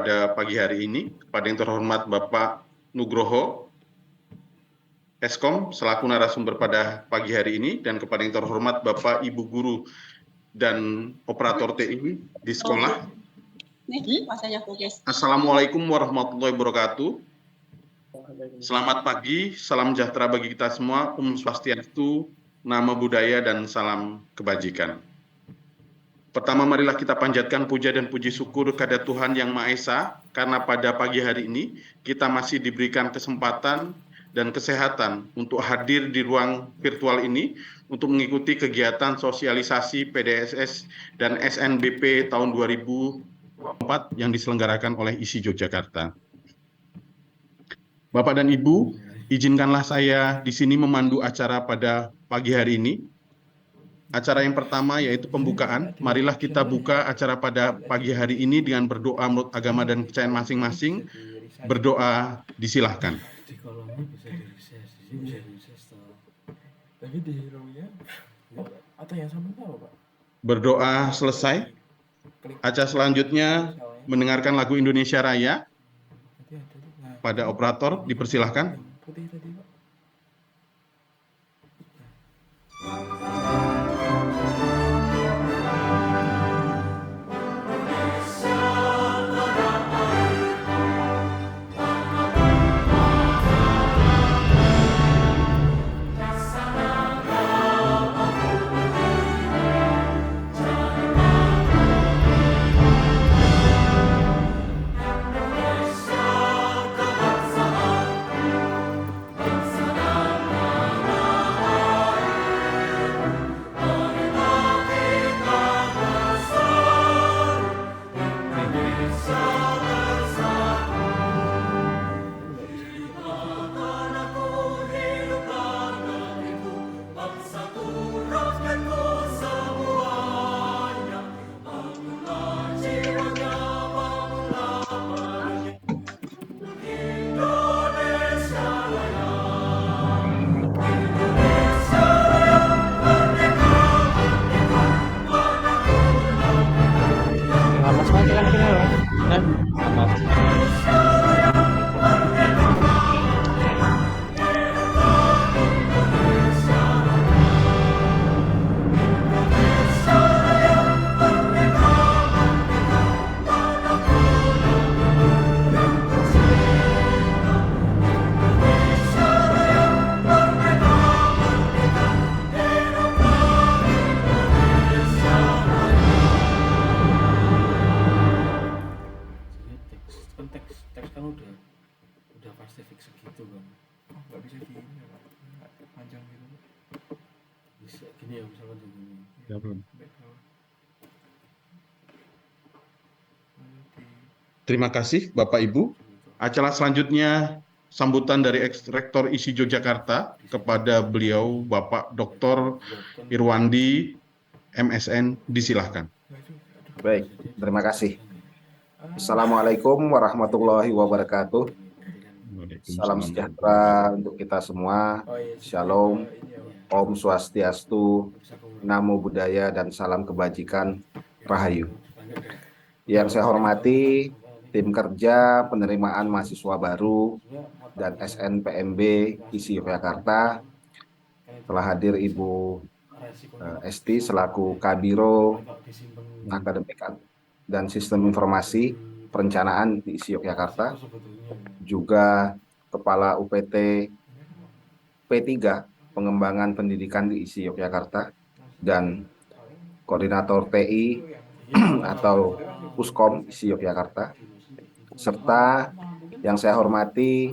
pada pagi hari ini, kepada yang terhormat Bapak Nugroho, Eskom, selaku narasumber pada pagi hari ini, dan kepada yang terhormat Bapak Ibu Guru dan Operator TI di sekolah. Assalamualaikum warahmatullahi wabarakatuh. Selamat pagi, salam sejahtera bagi kita semua, Om Swastiastu, Namo Buddhaya, dan salam kebajikan. Pertama, marilah kita panjatkan puja dan puji syukur kepada Tuhan Yang Maha Esa, karena pada pagi hari ini kita masih diberikan kesempatan dan kesehatan untuk hadir di ruang virtual ini untuk mengikuti kegiatan sosialisasi PDSS dan SNBP tahun 2024 yang diselenggarakan oleh ISI Yogyakarta. Bapak dan Ibu, izinkanlah saya di sini memandu acara pada pagi hari ini. Acara yang pertama yaitu pembukaan. Marilah kita buka acara pada pagi hari ini dengan berdoa menurut agama dan kepercayaan masing-masing. Berdoa disilahkan. Berdoa selesai. Acara selanjutnya mendengarkan lagu Indonesia Raya. Pada operator dipersilahkan. Teks kan udah pasti fix segitu kan. Nggak bisa di ini ya, Pak. Panjang gitu. Bisa gini ya, misalkan begini. Ya, belum. Terima kasih Bapak Ibu. Acara selanjutnya sambutan dari Rektor ISI Yogyakarta kepada beliau Bapak Dr. Irwandi MSN, disilahkan. Baik, terima kasih. Assalamualaikum warahmatullahi wabarakatuh. Salam sejahtera untuk kita semua. Shalom, Om Swastiastu, Namo Buddhaya, dan salam kebajikan, Rahayu. Yang saya hormati tim kerja penerimaan mahasiswa baru dan SNPMB ISI Yogyakarta, telah hadir Ibu Esti selaku Kabiro Akademik dan Sistem Informasi Perencanaan di ISI Yogyakarta, juga Kepala UPT P3 Pengembangan Pendidikan di ISI Yogyakarta, dan Koordinator TI atau Puskom ISI Yogyakarta, serta yang saya hormati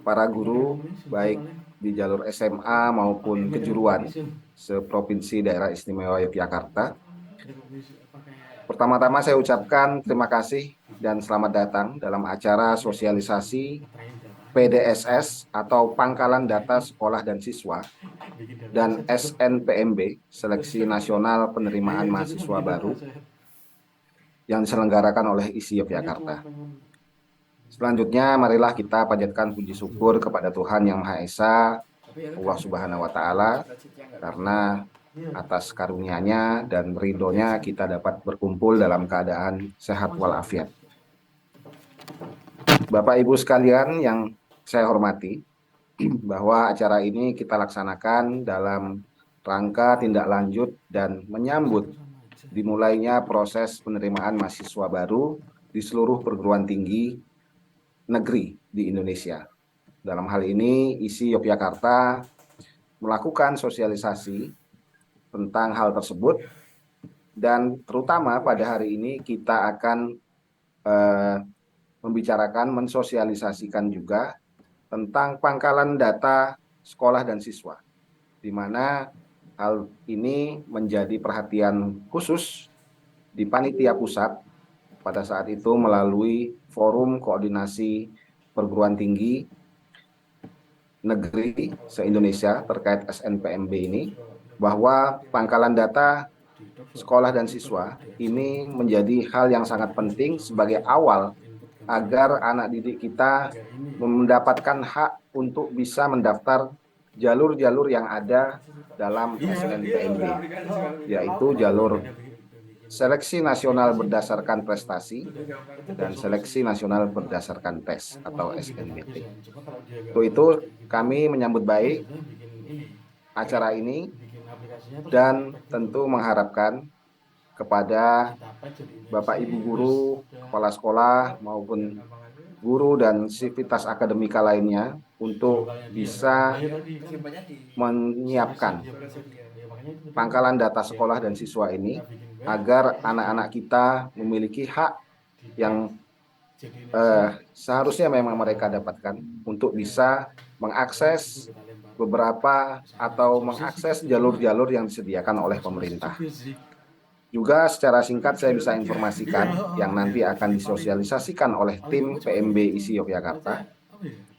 para guru baik di jalur SMA maupun kejuruan seprovinsi Daerah Istimewa Yogyakarta. Pertama-tama saya ucapkan terima kasih dan selamat datang dalam acara sosialisasi PDSS atau Pangkalan Data Sekolah dan Siswa dan SNPMB, Seleksi Nasional Penerimaan Mahasiswa Baru, yang diselenggarakan oleh ISI Yogyakarta. Selanjutnya, marilah kita panjatkan puji syukur kepada Tuhan Yang Maha Esa, Allah Subhanahu wa Ta'ala, karena atas karunia-Nya dan ridho-Nya kita dapat berkumpul dalam keadaan sehat walafiat. Bapak Ibu sekalian yang saya hormati, bahwa acara ini kita laksanakan dalam rangka tindak lanjut dan menyambut dimulainya proses penerimaan mahasiswa baru di seluruh perguruan tinggi negeri di Indonesia. Dalam hal ini, ISI Yogyakarta melakukan sosialisasi tentang hal tersebut, dan terutama pada hari ini kita akan membicarakan, mensosialisasikan juga tentang pangkalan data sekolah dan siswa, di mana hal ini menjadi perhatian khusus di panitia pusat pada saat itu melalui Forum Koordinasi Perguruan Tinggi Negeri se-Indonesia terkait SNPMB ini, bahwa pangkalan data sekolah dan siswa ini menjadi hal yang sangat penting sebagai awal agar anak didik kita mendapatkan hak untuk bisa mendaftar jalur-jalur yang ada dalam SNPMB, yaitu jalur Seleksi Nasional Berdasarkan Prestasi dan Seleksi Nasional Berdasarkan Tes atau SNBT. Untuk itu kami menyambut baik acara ini dan tentu mengharapkan kepada Bapak Ibu guru, kepala sekolah maupun guru dan sivitas akademika lainnya untuk bisa menyiapkan pangkalan data sekolah dan siswa ini agar anak-anak kita memiliki hak yang seharusnya memang mereka dapatkan untuk bisa mengakses beberapa atau mengakses jalur-jalur yang disediakan oleh pemerintah. Juga secara singkat saya bisa informasikan yang nanti akan disosialisasikan oleh tim PMB ISI Yogyakarta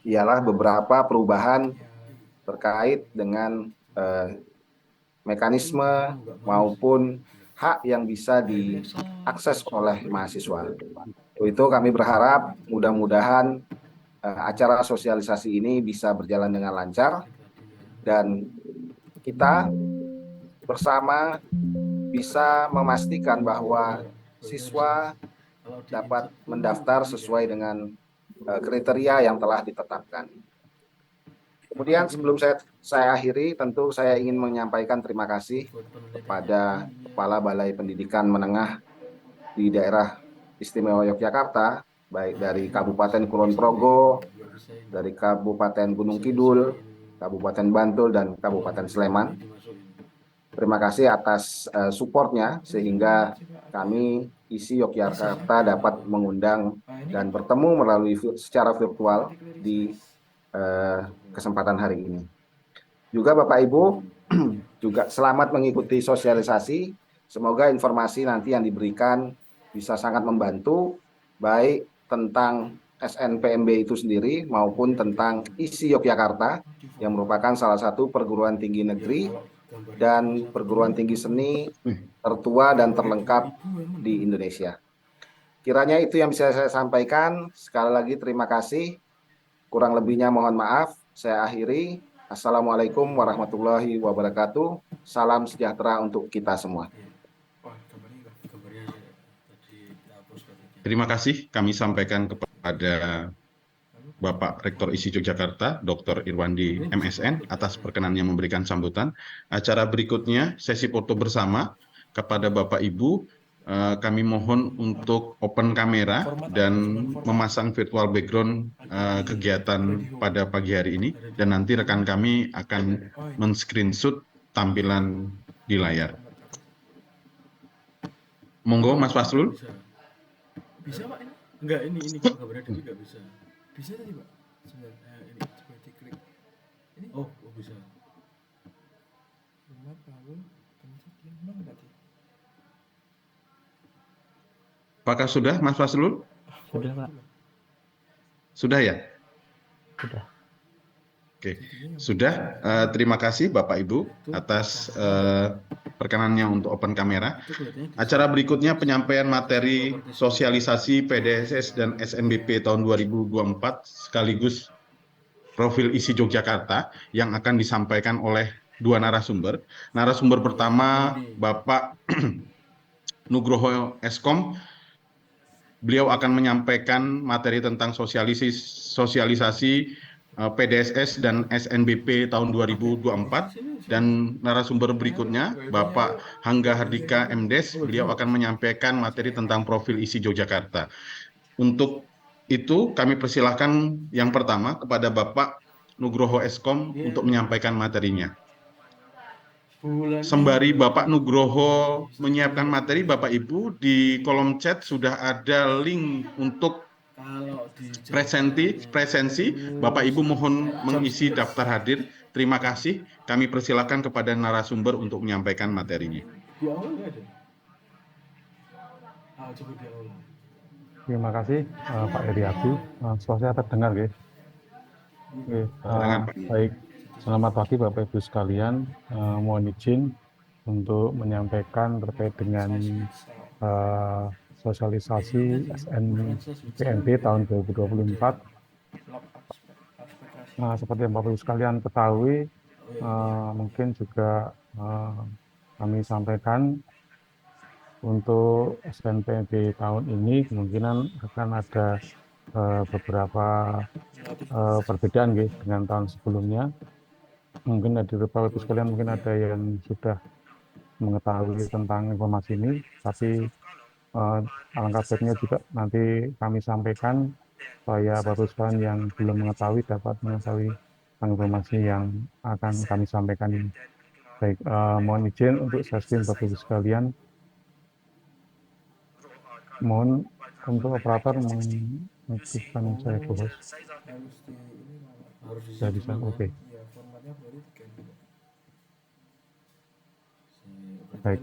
ialah beberapa perubahan terkait dengan mekanisme maupun hak yang bisa diakses oleh mahasiswa. Itu kami berharap mudah-mudahan acara sosialisasi ini bisa berjalan dengan lancar dan kita bersama bisa memastikan bahwa siswa dapat mendaftar sesuai dengan kriteria yang telah ditetapkan. Kemudian sebelum saya akhiri, tentu saya ingin menyampaikan terima kasih kepada Kepala Balai Pendidikan Menengah di daerah Istimewa Yogyakarta, baik dari Kabupaten Kulon Progo, dari Kabupaten Gunung Kidul, Kabupaten Bantul, dan Kabupaten Sleman. Terima kasih atas supportnya sehingga kami ISI Yogyakarta dapat mengundang dan bertemu melalui secara virtual di kesempatan hari ini. Juga Bapak Ibu juga selamat mengikuti sosialisasi. Semoga informasi nanti yang diberikan bisa sangat membantu baik tentang SNPMB itu sendiri maupun tentang ISI Yogyakarta yang merupakan salah satu perguruan tinggi negeri dan perguruan tinggi seni tertua dan terlengkap di Indonesia. Kiranya itu yang bisa saya sampaikan. Sekali lagi terima kasih. Kurang lebihnya mohon maaf. Saya akhiri. Assalamualaikum warahmatullahi wabarakatuh. Salam sejahtera untuk kita semua. Terima kasih kami sampaikan kepada Bapak Rektor ISI Yogyakarta, Dr. Irwandi MSN, atas perkenannya memberikan sambutan. Acara berikutnya, sesi foto bersama kepada Bapak Ibu. Kami mohon untuk open kamera dan memasang virtual background kegiatan pada pagi hari ini. Dan nanti rekan kami akan men-screenshot tampilan di layar. Monggo Mas Faslul. Bisa Pak ini? Enggak, ini Pak kabarnya Dewi enggak bisa. Bisa tadi Pak? Sebentar, ini coba diklik. Ini bisa. Cuma tahu pencet lembang tadi. Apakah sudah Mas Faslul? Sudah Pak. Sudah ya? Sudah. Oke, sudah. Terima kasih Bapak Ibu atas perkenannya untuk open kamera. Acara berikutnya penyampaian materi sosialisasi PDSS dan SNBP tahun 2024 sekaligus profil ISI Yogyakarta yang akan disampaikan oleh dua narasumber. Narasumber pertama Bapak Nugroho Eskom, beliau akan menyampaikan materi tentang sosialisasi PDSS dan SNBP tahun 2024, dan narasumber berikutnya Bapak Hangga Hardika MDes, beliau akan menyampaikan materi tentang profil isi Yogyakarta. Untuk itu kami persilahkan yang pertama kepada Bapak Nugroho Eskom untuk menyampaikan materinya. Sembari Bapak Nugroho menyiapkan materi, Bapak Ibu, di kolom chat sudah ada link untuk presensi. Bapak Ibu mohon mengisi daftar hadir. Terima kasih. Kami persilakan kepada narasumber untuk menyampaikan materinya. Di awal nggak ada. Coba di awal. Terima kasih Pak Heriadi. Suara saya terdengar, ya? Baik. Selamat pagi Bapak Ibu sekalian. Mohon izin untuk menyampaikan terkait dengan sosialisasi SNPMB tahun 2024. Seperti yang Bapak Ibu sekalian ketahui, mungkin juga kami sampaikan untuk SNPMB tahun ini kemungkinan akan ada beberapa perbedaan dengan tahun sebelumnya. Mungkin dari Bapak Ibu sekalian mungkin ada yang sudah mengetahui tentang informasi ini, tapi alangkah baiknya juga nanti kami sampaikan supaya Bapak Ibu sekalian yang belum mengetahui dapat mengetahui tentang informasi yang akan kami sampaikan ini. Baik, mohon izin untuk saya screen Bapak Ibu sekalian. Mohon untuk operator mengaktifkan saya ke host. Saya bisa, oke. Baik.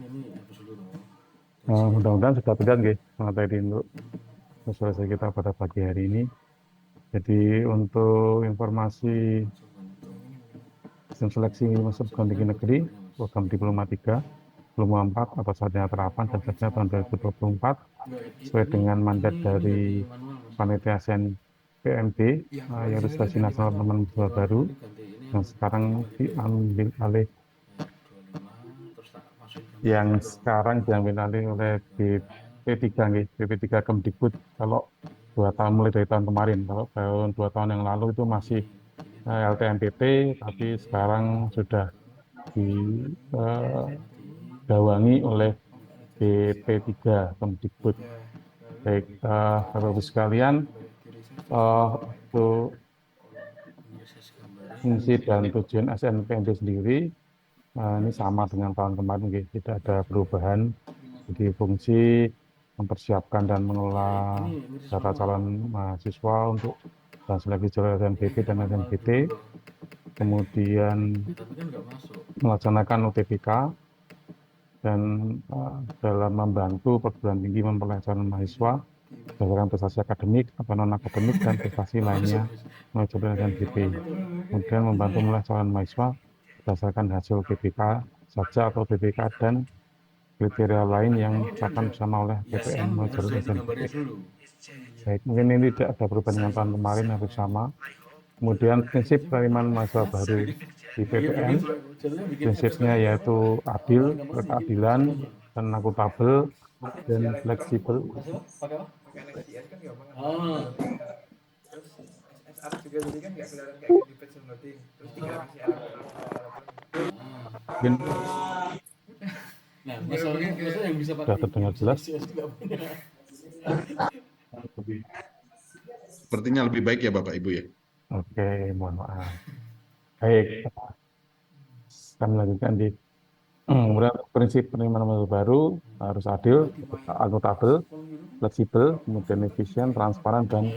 Mudah-mudahan sudah terlihat materi untuk sosialisasi kita pada pagi hari ini. Jadi untuk informasi sistem seleksi masuk perguruan tinggi negeri program Diploma 3 Diploma 4 apa saja terapan dan saja tahun 2024 sesuai dengan mandat dari Panitia SNPMB yaitu Seleksi Nasional Teman Mahasiswa Baru yang sekarang diambil alih oleh BP3 Kemdikbud. Kalau 2 tahun mulai dari tahun kemarin, kalau tahun 2 tahun yang lalu itu masih LTMPT, tapi sekarang sudah digawangi oleh BP3 Kemdikbud. Baik, Bapak Ibu sekalian, untuk fungsi dan tujuan SNPMB sendiri ini sama dengan tahun kemarin, tidak ada perubahan. Jadi fungsi mempersiapkan dan mengelola data calon mahasiswa untuk seleksi jalur SNBP dan SNBT, kemudian melaksanakan UTBK, dan dalam membantu perguruan tinggi memperoleh calon mahasiswa berdasarkan prestasi akademik atau non akademik dan prestasi lainnya melalui jalur SNBP. Kemudian membantu memperoleh calon mahasiswa berdasarkan hasil UTBK saja atau UTBK dan kriteria lain yang ditetapkan bersama oleh BPN melalui jalur SNBP. Baik, mungkin ini tidak ada perubahan dengan tahun kemarin, hampir sama. Kemudian prinsip penerimaan mahasiswa baru di BPN, prinsipnya yaitu adil, berkeadilan, dan akuntabel, dan fleksibel. Mungkin sudah terdengar jelas. Sepertinya lebih baik ya Bapak Ibu ya. Oke, mohon maaf. Baik, kami lanjutkan di kemudian prinsip penerimaan mahasiswa baru harus adil, akuntabel, fleksibel, kemudian efisien, transparan, dan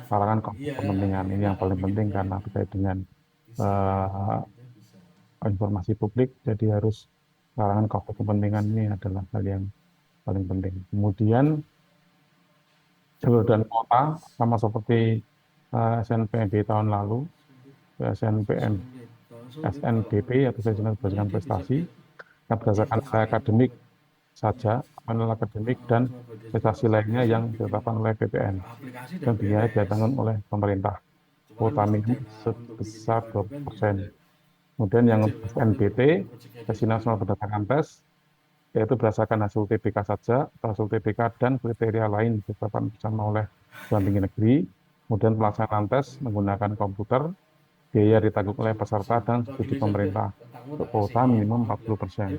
kalangan kepentingan. Ini yang paling penting karena terkait dengan informasi publik, jadi harus kalangan kepentingan ini adalah hal yang paling penting. Kemudian jalur dan kuota sama seperti SNPMB tahun lalu, SNBP atau Seleksi Berdasarkan Prestasi, yang berdasarkan nilai akademik saja, panel akademik dan prestasi lainnya yang ditetapkan oleh BPN dan biaya ditanggung oleh pemerintah. Kuota minimum sebesar 20%. Kemudian yang SNBT, Seleksi Nasional Berdasarkan Tes, yaitu berdasarkan hasil UTBK saja, atau hasil UTBK dan kriteria lain ditetapkan bersama oleh perguruan tinggi negeri. Kemudian pelaksanaan tes menggunakan komputer, biaya ditanggung oleh peserta dan subsidi pemerintah untuk kuota minimum 40%.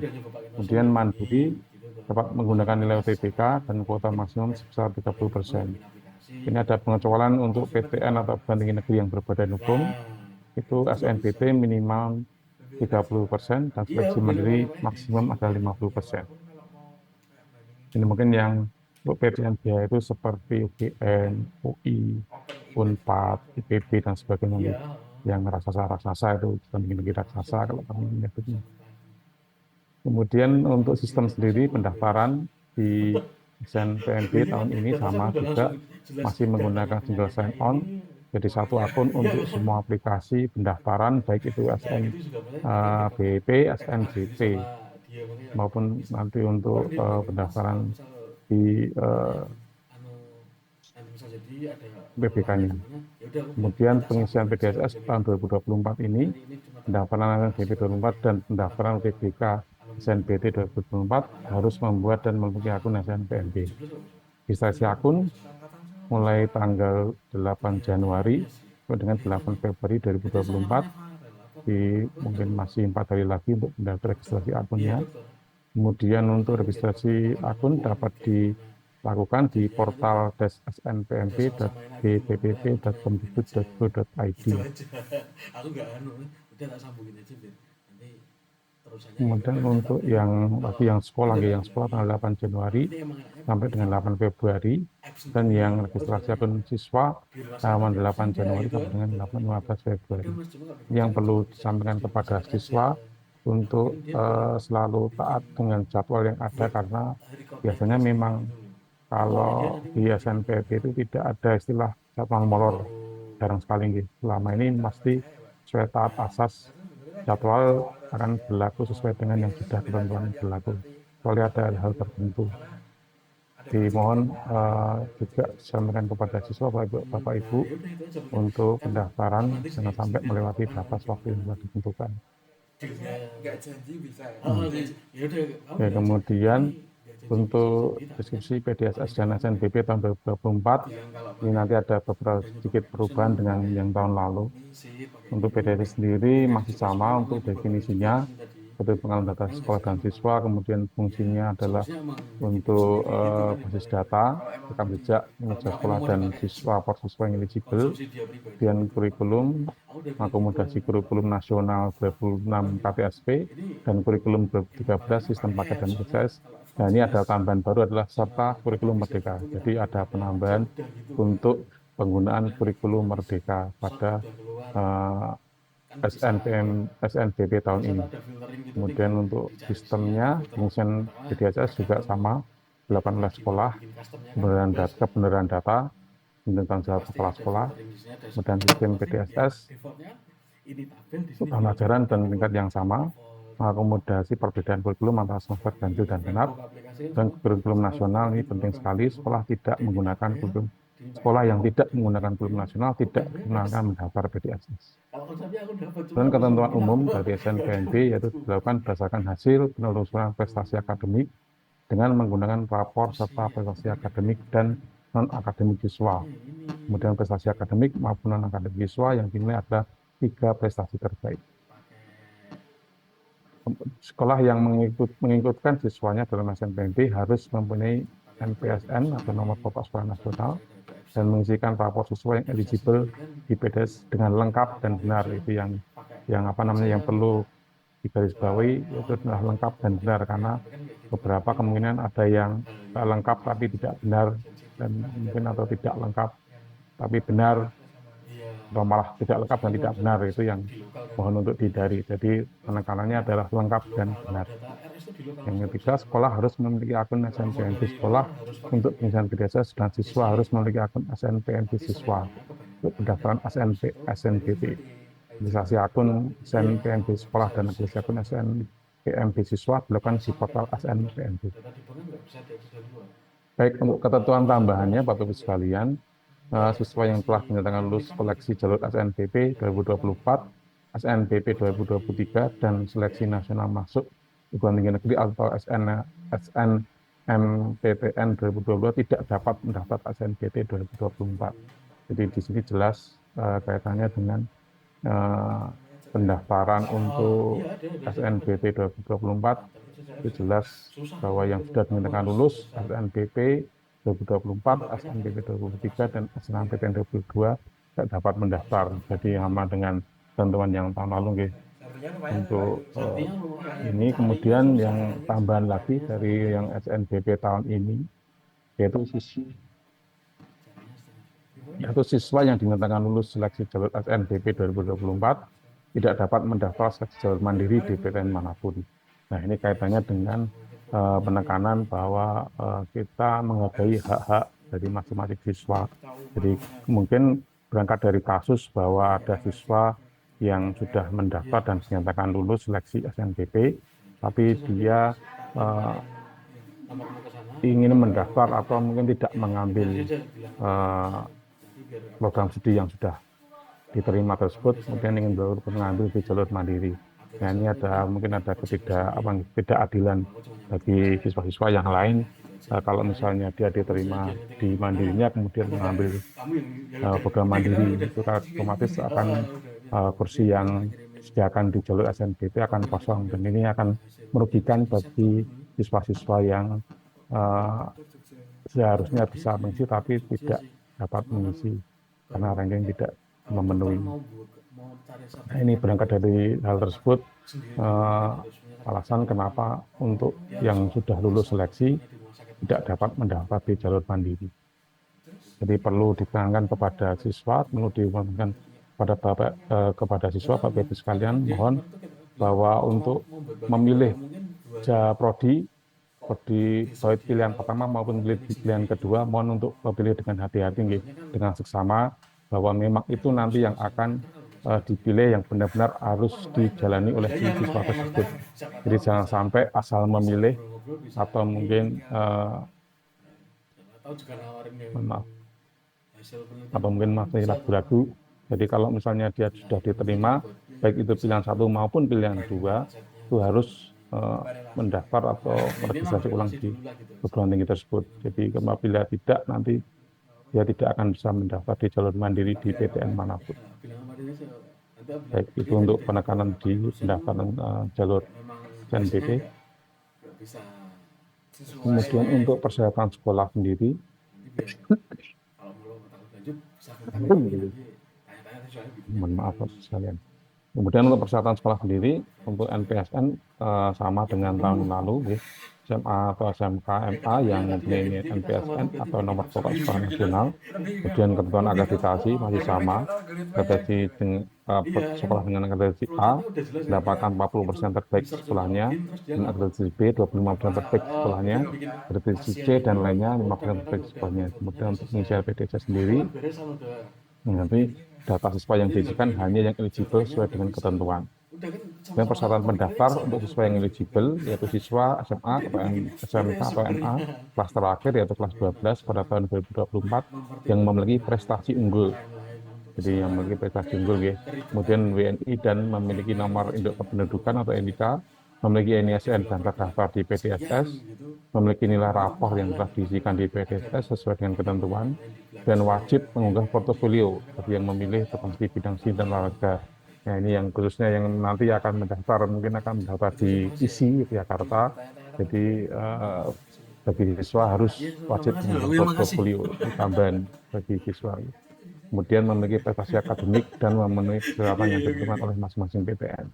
Kemudian mandiri dapat menggunakan nilai UTBK dan kuota maksimum sebesar 30%. Ini ada pengecualian untuk PTN atau perguruan tinggi negeri yang berbadan hukum, itu SNBT minimal 30% dan seleksi mandiri maksimum ada 50%. Ini mungkin yang untuk PTN biaya itu seperti UGM, UI, UNPAD, IPB dan sebagainya. Yang raksasa itu tinggi raksasa kalau kami menyebutnya. Kemudian untuk sistem sendiri pendaftaran di SNPNB tahun ini sama juga masih menggunakan single sign on, jadi satu akun untuk semua aplikasi pendaftaran baik itu SNBP, SNBP maupun nanti untuk pendaftaran di PBK-nya. Kemudian pengisian PDSS tahun 2024 ini, pendaftaran SNBP 2024 dan pendaftaran PBK SNBT 2024 harus membuat dan memiliki akun SNPNB. Registrasi akun mulai tanggal 8 Januari dengan 8 Februari 2024. Mungkin masih 4 hari lagi untuk mendaftar registrasi akunnya. Kemudian untuk registrasi akun dapat dilakukan di portal snpmb.bppt.kemdikbud.go.id. Kemudian untuk yang sekolah tanggal 8 Januari sampai dengan 8 Februari dan yang registrasi akun siswa tanggal 8 Januari sampai dengan 15 Februari. Yang perlu disampaikan kepada siswa untuk selalu taat dengan jadwal yang ada, karena biasanya memang kalau di SNPB itu tidak ada istilah jadwal molor, jarang sekali. Selama ini pasti sesuai taat asas, jadwal akan berlaku sesuai dengan yang sudah ketentuan berlaku. Kecuali ada hal tertentu. Dimohon juga disampaikan kepada siswa Bapak Ibu untuk pendaftaran jangan sampai melewati batas waktu yang telah ditentukan. Ya, kemudian untuk deskripsi PDSS dan SNBP tahun 2024 ini nanti ada beberapa sedikit perubahan dengan yang tahun lalu. Untuk PDSS sendiri masih sama untuk definisinya seperti pengalaman data sekolah dan siswa, kemudian fungsinya adalah untuk basis data, rekam jejak, kinerja sekolah dan siswa per siswa yang eligible, kemudian kurikulum, akomodasi kurikulum nasional 2006 KTSP, dan kurikulum 2013 sistem paket dan PCS. Nah, ini ada tambahan baru adalah serta kurikulum merdeka. Jadi ada penambahan untuk penggunaan kurikulum merdeka pada SNBP tahun ini. Kemudian untuk sistemnya, fungsi PDSS juga sama, 18 sekolah, kebenaran data, tentang jawab kepala sekolah, kemudian sistem PDSS, pembelajaran dan tingkat yang sama, mengakomodasi perbedaan kurikulum antara semester ganjil dan genap, dan kurikulum nasional ini penting sekali. Sekolah yang tidak menggunakan kurikulum nasional tidak menggunakan mendaftar PDSS. Dan ketentuan umum dari SNPNB yaitu dilakukan berdasarkan hasil penelusuran prestasi akademik dengan menggunakan rapor serta prestasi akademik dan non-akademik siswa. Kemudian prestasi akademik maupun non-akademik siswa yang dinilai adalah 3 prestasi terbaik. Sekolah yang mengikutkan siswanya dalam SNPNB harus mempunyai NPSN atau nomor pokok sekolah nasional dan mengisikan rapor siswa yang eligible di PDS dengan lengkap dan benar. Itu yang perlu digarisbawahi, yaitu adalah lengkap dan benar, karena beberapa kemungkinan ada yang lengkap tapi tidak benar, dan mungkin atau tidak lengkap tapi benar, atau malah tidak lengkap dan tidak benar. Itu yang mohon untuk dihindari. Jadi penekanannya adalah lengkap dan benar. Yang ketiga, sekolah harus memiliki akun SNPNB sekolah untuk pengisian PDSS, dan siswa harus memiliki akun SNPNB siswa untuk pendaftaran SNBP. Registrasi akun SNPNB sekolah dan registrasi akun SNPNB siswa dilakukan di portal SNPNB. Baik, untuk ketentuan tambahannya, Bapak Ibu sekalian, siswa yang telah dinyatakan lulus seleksi jalur SNBP 2024, SNBP 2023, dan seleksi nasional masuk perguruan tinggi negeri atau SNMPTN 2022 tidak dapat mendaftar SNBT 2024. Jadi di sini jelas kaitannya dengan pendaftaran untuk SNBT 2024 itu jelas bahwa yang sudah dinyatakan lulus SNBP 2024, SNBP 2023, dan SNMPTN 2022 tidak dapat mendaftar. Jadi sama dengan tentuan yang tahun lalu. Okay. Untuk ini kemudian yang tambahan lagi dari yang SNBP tahun ini yaitu siswa yang dinyatakan lulus seleksi jalur SNBP 2024 tidak dapat mendaftar seleksi jalur mandiri di PTN manapun. Nah, ini kaitannya dengan penekanan bahwa kita menghargai hak-hak dari masing-masing siswa. Jadi mungkin berangkat dari kasus bahwa ada siswa yang sudah mendaftar dan dinyatakan lulus seleksi SNBP, tapi dia ingin mendaftar atau mungkin tidak mengambil program studi yang sudah diterima tersebut, kemudian ingin mengambil di jalur mandiri. Nah, ini mungkin ada ketidakadilan bagi siswa-siswa yang lain. Kalau misalnya dia diterima di mandirinya, kemudian mengambil program mandiri, itu otomatis akan kursi yang disediakan di jalur SNBP akan kosong, dan ini akan merugikan bagi siswa-siswa yang seharusnya bisa mengisi tapi tidak dapat mengisi karena ranking tidak memenuhi. Nah, ini berangkat dari hal tersebut alasan kenapa untuk yang sudah lulus seleksi tidak dapat mendaftar di jalur mandiri. Jadi perlu diterangkan kepada siswa, perlu diumumkan kepada siswa, Bapak Ibu sekalian, mohon bahwa untuk memilih prodi baik pilihan pertama maupun pilihan kedua, mohon untuk memilih dengan hati-hati, dengan seksama, bahwa memang itu nanti yang akan dipilih yang benar-benar harus dijalani oleh siswa tersebut. Jadi jangan sampai asal memilih atau mungkin masih ragu-ragu. Jadi kalau misalnya dia sudah diterima, baik itu pilihan 1 maupun pilihan 2, itu harus mendaftar atau meregistrasi ulang di perguruan tinggi tersebut. Jadi apabila tidak, nanti dia tidak akan bisa mendaftar di jalur mandiri di PTN manapun. Baik itu untuk penekanan di pendaftaran jalur SNBP. Kemudian untuk persyaratan sekolah sendiri, mohon maaf sekalian. Kemudian untuk persyaratan sekolah sendiri, untuk NPSN sama dengan tahun lalu, SMA atau SMK MA yang mempunyai NPSN atau nomor pokok sekolah nasional. Kemudian ketentuan akreditasi masih sama, akreditasi sekolah dengan akreditasi A mendapatkan 40% terbaik sekolahnya, dan akreditasi B 25% terbaik sekolahnya, akreditasi C dan lainnya 5% terbaik sekolahnya. Kemudian untuk mengisi LPDC sendiri, nanti data siswa yang diisikan hanya yang eligible sesuai dengan ketentuan. Dan persyaratan pendaftar untuk siswa yang eligible yaitu siswa SMA atau SMK atau MA kelas terakhir yaitu kelas 12 pada tahun 2024 yang memiliki prestasi unggul. Jadi yang memiliki prestasi unggul, kemudian WNI dan memiliki nomor induk kependudukan atau NIK, memiliki NISN dan terdaftar di PDSS, memiliki nilai rapor yang telah diisikan di PDSS sesuai dengan ketentuan, dan wajib mengunggah portofolio bagi yang memilih potensi bidang seni dan olahraga. Nah, ini yang khususnya yang nanti akan mendaftar, mungkin akan mendaftar di ISI Jakarta. Jadi bagi siswa harus wajib mengunggah portofolio tambahan bagi siswa. Kemudian memiliki prestasi akademik dan memenuhi persyaratan yang ditentukan oleh masing-masing PTN.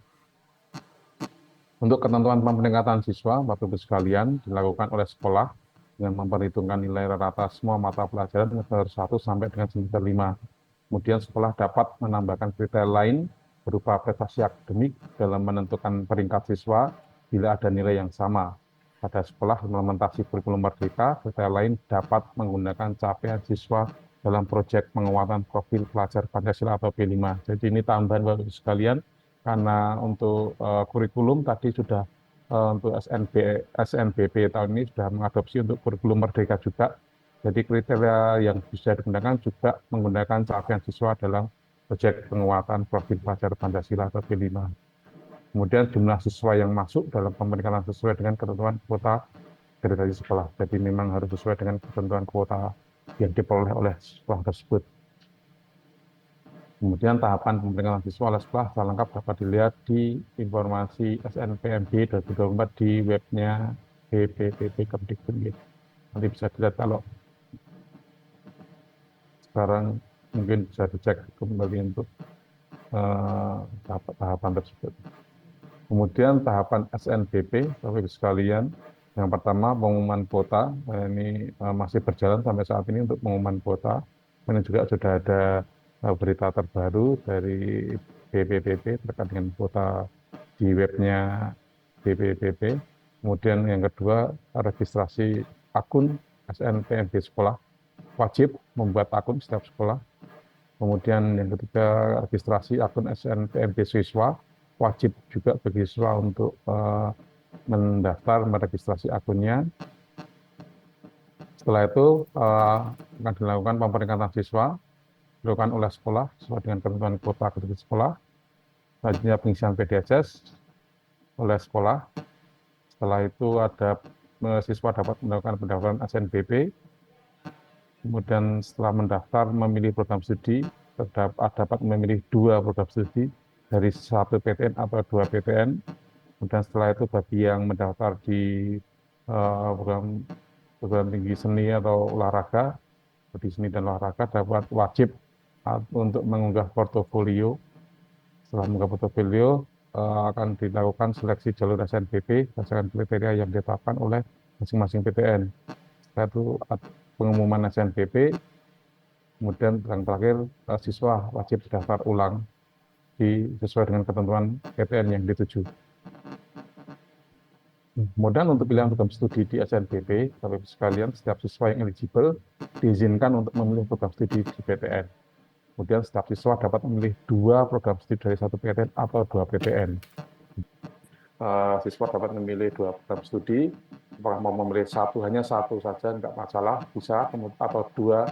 Untuk ketentuan peningkatan siswa, Bapak Ibu sekalian, dilakukan oleh sekolah dengan memperhitungkan nilai rata semua mata pelajaran dengan semester 1 sampai dengan semester 5. Kemudian sekolah dapat menambahkan kriteria lain berupa prestasi akademik dalam menentukan peringkat siswa bila ada nilai yang sama. Pada sekolah implementasi kurikulum merdeka, kriteria lain dapat menggunakan capaian siswa dalam proyek penguatan profil pelajar Pancasila atau P5. Jadi ini tambahan Bapak Ibu sekalian, karena untuk kurikulum tadi sudah untuk SNBP tahun ini sudah mengadopsi untuk kurikulum merdeka juga. Jadi kriteria yang bisa digunakan juga menggunakan capaian siswa dalam proyek penguatan profil pelajar Pancasila atau P5. Kemudian jumlah siswa yang masuk dalam pemeriksaan sesuai dengan ketentuan kuota dari sekolah. Jadi memang harus sesuai dengan ketentuan kuota yang diperoleh oleh sekolah tersebut. Kemudian tahapan pemeriksaan siswa oleh sekolah secara lengkap dapat dilihat di informasi SNPMB 2024 di webnya BPPT Kemdikbud. Nanti bisa dilihat kalau sekarang mungkin bisa dicek kembali untuk tahapan tersebut. Kemudian tahapan SNBP, Bapak Ibu sekalian, yang pertama pengumuman kuota, ini masih berjalan sampai saat ini untuk pengumuman kuota. Ini juga sudah ada berita terbaru dari BPPT terkait dengan kuota di webnya BPPT. Kemudian yang kedua, registrasi akun SNPMB sekolah. Wajib membuat akun setiap sekolah. Kemudian yang ketiga, registrasi akun SNPMB siswa. Wajib juga bagi siswa untuk mendaftar, meregistrasi akunnya. Setelah itu akan dilakukan pemeringkatan siswa, dilakukan oleh sekolah sesuai dengan ketentuan kuota kedua sekolah. Selanjutnya pengisian PDSS oleh sekolah. Setelah itu ada siswa dapat melakukan pendaftaran SNBP. Kemudian setelah mendaftar memilih program studi, dapat memilih 2 program studi dari 1 PTN atau 2 PTN. Kemudian setelah itu bagi yang mendaftar di program tinggi seni atau olahraga, di seni dan olahraga dapat wajib untuk mengunggah portofolio. Setelah mengunggah portofolio akan dilakukan seleksi jalur SNBP berdasarkan kriteria yang ditetapkan oleh masing-masing PTN. Setelah itu pengumuman SNBP, kemudian yang terakhir siswa wajib daftar ulang sesuai dengan ketentuan PTN yang dituju. Kemudian untuk pilihan program studi di SNBP, Bapak Ibu sekalian, setiap siswa yang eligible diizinkan untuk memilih program studi di PTN. Kemudian setiap siswa dapat memilih 2 program studi dari 1 PTN atau 2 PTN. Siswa dapat memilih 2 program studi, apakah mau memilih hanya satu saja, enggak masalah, bisa, atau 2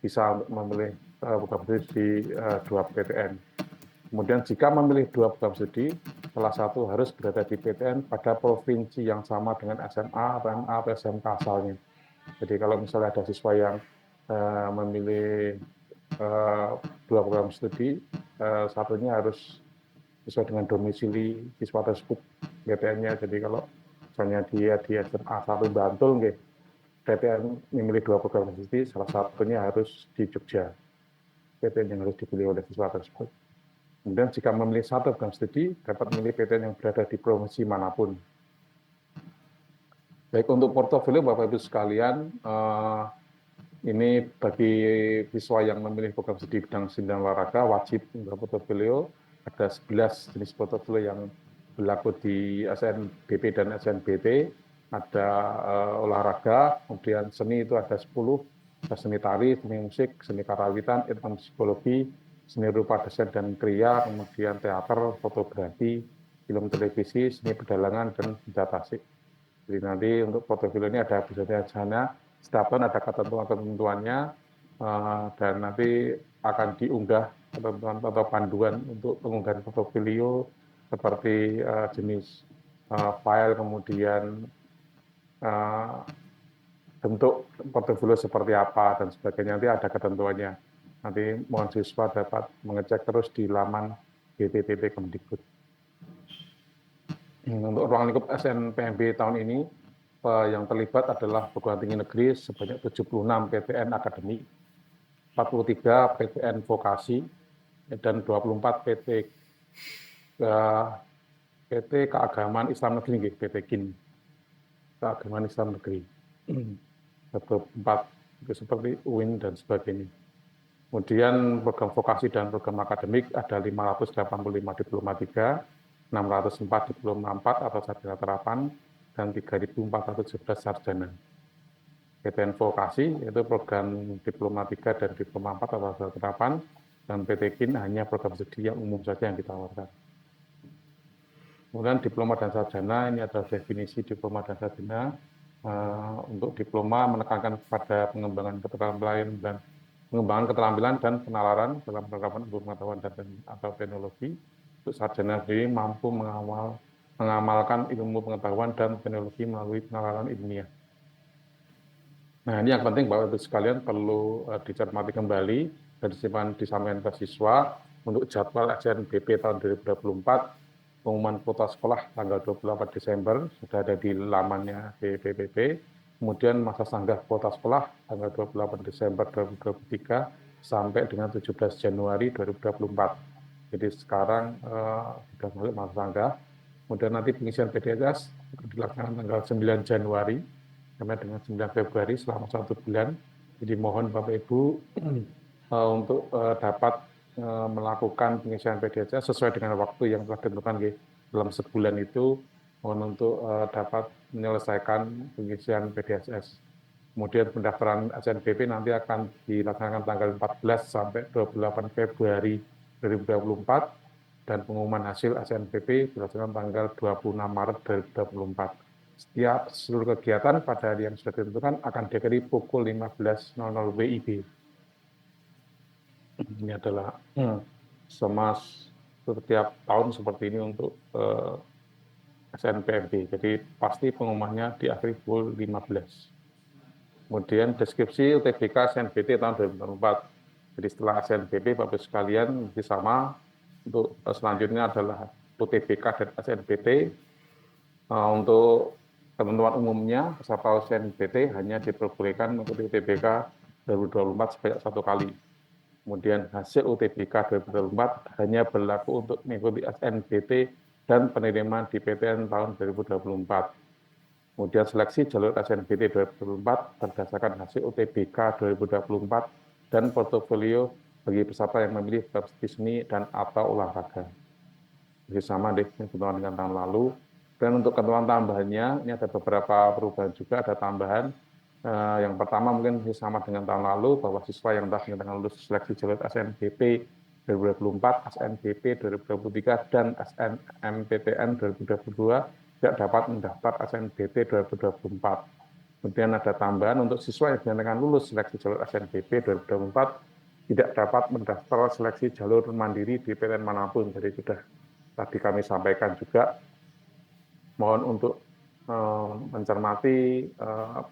bisa untuk memilih program studi di 2 PTN. Kemudian jika memilih 2 program studi, salah satu harus berada di PTN pada provinsi yang sama dengan SMA, PMA, atau SMK asalnya. Jadi kalau misalnya ada siswa yang memilih 2 program studi, satunya harus sesuai dengan domisili siswa tersebut PTN-nya. Jadi kalau misalnya dia di SMA 1 Bantul, PTN memilih 2 program studi, salah satunya harus di Jogja, PTN yang harus dipilih oleh siswa tersebut. Kemudian jika memilih 1 program studi, dapat memilih PTN yang berada di provinsi manapun. Baik, untuk portofolio Bapak Ibu sekalian, ini bagi siswa yang memilih program studi bidang seni dan olahraga wajib mengunggah portofolio. Ada 11 jenis portofolio yang berlaku di SNBP dan SNBT. Ada olahraga, kemudian seni itu ada 10, ada seni tari, seni musik, seni karawitan, etnomusikologi, seni rupa desain dan kriya, kemudian teater, fotografi, film televisi, seni pedalangan, dan pencatasik. Jadi nanti untuk portofolio ini ada bisa sana, setiap tahun ada ketentuan-ketentuannya, dan nanti akan diunggah ketentuan atau panduan untuk pengunggahan portofolio seperti jenis file, kemudian bentuk portofolio seperti apa dan sebagainya, nanti ada ketentuannya. Nanti mohon siswa dapat mengecek terus di laman BPPT Kemdikbud. Untuk ruang lingkup SNPMB tahun ini, yang terlibat adalah perguruan tinggi negeri sebanyak 76 PTN akademik, 43 PTN vokasi, dan 24 PT Keagamaan Islam Negeri, PT KIN, Keagamaan Islam Negeri. 24 seperti UIN dan sebagainya. Kemudian program vokasi dan program akademik ada 585 diploma 3, 604 diploma 4 atau sarjana terapan, dan 3.411 sarjana. PTN vokasi yaitu program diploma 3 dan diploma 4 atau sarjana terapan, dan PT KIN hanya program studi yang umum saja yang ditawarkan. Kemudian diploma dan sarjana, ini adalah definisi diploma dan sarjana. Untuk diploma menekankan pada pengembangan keterampilan dan penalaran dalam penerapan ilmu pengetahuan dan atau teknologi. untuk sarjana sendiri mampu mengamalkan ilmu pengetahuan dan teknologi melalui penalaran ilmiah. Nah, ini yang penting Bapak Ibu sekalian perlu dicermati kembali dan disampaikan ke siswa untuk jadwal SNBP tahun 2024, pengumuman kuota sekolah tanggal 28 Desember sudah ada di lamannya BPPT. Kemudian masa sanggah kuota sekolah tanggal 28 Desember 2023 sampai dengan 17 Januari 2024. Jadi sekarang sudah masuk masa sanggah. Kemudian nanti pengisian PDSS dilaksanakan tanggal 9 Januari sampai dengan 9 Februari selama 1 bulan. Jadi mohon Bapak Ibu untuk dapat melakukan pengisian PDSS sesuai dengan waktu yang telah ditentukan dalam sebulan itu, mohon untuk dapat menyelesaikan pengisian PDSS. Kemudian pendaftaran SNBP nanti akan dilaksanakan tanggal 14 sampai 28 Februari 2024 dan pengumuman hasil SNBP dilaksanakan tanggal 26 Maret 2024. Setiap seluruh kegiatan pada hari yang sudah ditentukan akan diakhiri pukul 15.00 WIB. Ini adalah setiap tahun seperti ini untuk SNPMB. Jadi pasti pengumumannya diakhiri pukul 15. Kemudian deskripsi UTBK SNBT tahun 2024. Jadi setelah SNBP, Bapak sekalian masih sama. Untuk selanjutnya adalah UTBK dan SNBT. Untuk ketentuan umumnya, peserta SNBT hanya diperbolehkan mengikuti UTBK 2024 sebanyak 1 kali. Kemudian hasil UTBK 2024 hanya berlaku untuk mengikuti SNBT dan penerimaan di PTN tahun 2024. Kemudian seleksi jalur SNBT 2024 berdasarkan hasil UTBK 2024 dan portofolio bagi peserta yang memilih studi seni dan atau olahraga. Jadi sama ketentuan dengan tahun lalu. Dan untuk ketentuan tambahannya, ini ada beberapa perubahan juga, ada tambahan. Yang pertama mungkin sama dengan tahun lalu, bahwa siswa yang telah dinyatakan lulus seleksi jalur SNBP 2024, SNBP 2023, dan SNMPTN 2022 tidak dapat mendaftar SNBP 2024. Kemudian ada tambahan untuk siswa yang dinyatakan lulus seleksi jalur SNBP 2024, tidak dapat mendaftar seleksi jalur mandiri di PTN manapun. Jadi sudah tadi kami sampaikan juga, mohon untuk mencermati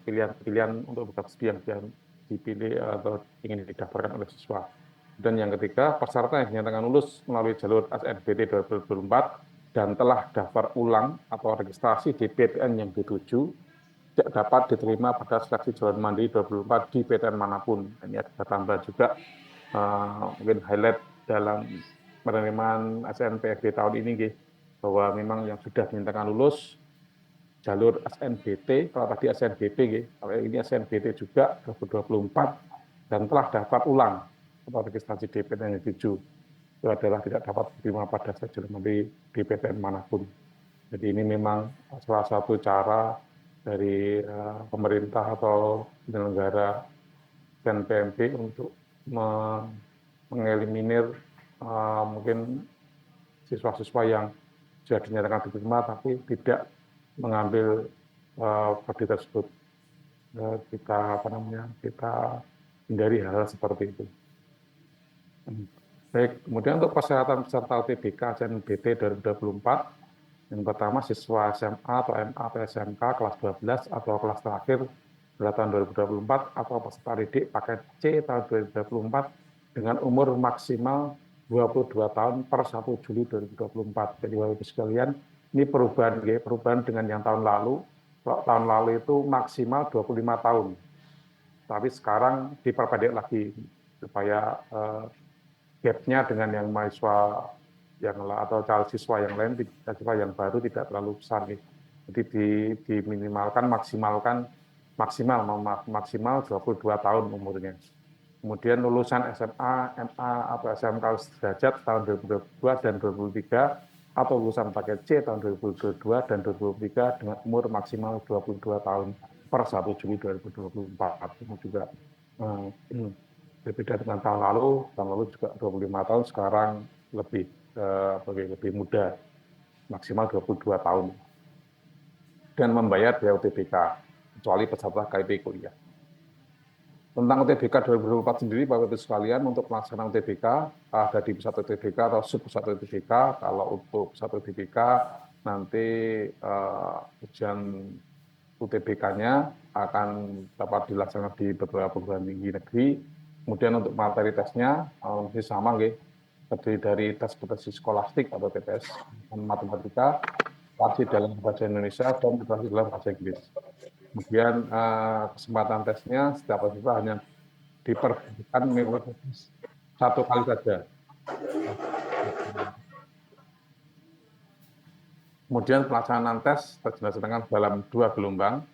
pilihan-pilihan untuk beberapa studi yang dipilih atau ingin didaftarkan oleh siswa. Dan yang ketiga, peserta yang dinyatakan lulus melalui jalur SNBT 2024 dan telah daftar ulang atau registrasi di PTN yang dituju, tidak dapat diterima pada seleksi jalur mandiri 2024 di PTN manapun. Ini ada tambahan juga, mungkin highlight dalam penerimaan SNPFB tahun ini, bahwa memang yang sudah dinyatakan lulus jalur SNBT, kalau tadi SNBP, kalau ini SNBT juga 2024 dan telah daftar ulang atau registrasi di PTN yang dituju, itu adalah tidak dapat diterima pada jalur mandiri di PTN manapun. Jadi ini memang salah satu cara dari pemerintah atau penyelenggara SNPMB untuk mengeliminir mungkin siswa-siswa yang sudah dinyatakan diterima tapi tidak mengambil prodi tersebut. Kita hindari hal seperti itu. Baik, kemudian untuk persyaratan peserta UTBK SNBT 2024, yang pertama siswa SMA atau MA atau SMK kelas 12 atau kelas terakhir pada tahun 2024 atau peserta didik paket C tahun 2024 dengan umur maksimal 22 tahun per 1 Juli 2024. Jadi Bapak Ibu sekalian, ini perubahan dengan yang tahun lalu. Kalau tahun lalu itu maksimal 25 tahun. Tapi sekarang diperpendek lagi supaya gap-nya dengan yang mahasiswa yang atau calon siswa yang lain, siswa yang baru tidak terlalu besar. Jadi diminimalkan, maksimal 22 tahun umurnya. Kemudian lulusan SMA, MA, atau SMK sederajat tahun 2022 dan 2023, atau lulusan paket C tahun 2022 dan 2023 dengan umur maksimal 22 tahun per 1 Juli 2024. Ini juga berbeda dengan tahun lalu juga 25 tahun, sekarang lebih muda, maksimal 22 tahun. Dan membayar biaya UTBK, kecuali peserta KIP kuliah. Tentang UTBK 2024 sendiri, Bapak Ibu sekalian, untuk pelaksanaan UTBK ada di pusat UTBK atau subpusat UTBK. Kalau untuk pusat UTBK nanti ujian UTBK-nya akan dapat dilaksanakan di beberapa perguruan tinggi negeri. Kemudian untuk materi tesnya masih sama, terdiri dari tes berbasis skolastik atau TPS matematika, literasi dalam bahasa Indonesia, dan literasi dalam bahasa Inggris. Kemudian kesempatan tesnya setiap peserta hanya diperbolehkan mengikuti satu kali saja. Kemudian pelaksanaan tes dilaksanakan dalam 2 gelombang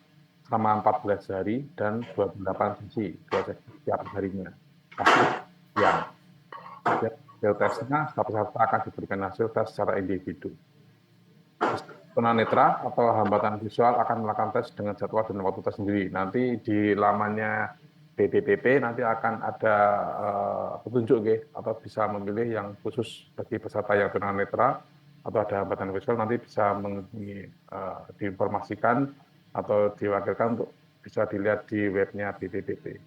selama 14 hari dan 28 sesi, 2 sesi setiap harinya. Hasil tesnya, setiap peserta akan diberikan hasil tes secara individu. Tunanetra atau hambatan visual akan melakukan tes dengan jadwal dan waktu tes sendiri. Nanti di lamannya BPPT nanti akan ada petunjuk atau bisa memilih yang khusus bagi peserta yang tunanetra atau ada hambatan visual, nanti bisa diinformasikan atau diwakilkan untuk bisa dilihat di webnya BPPT.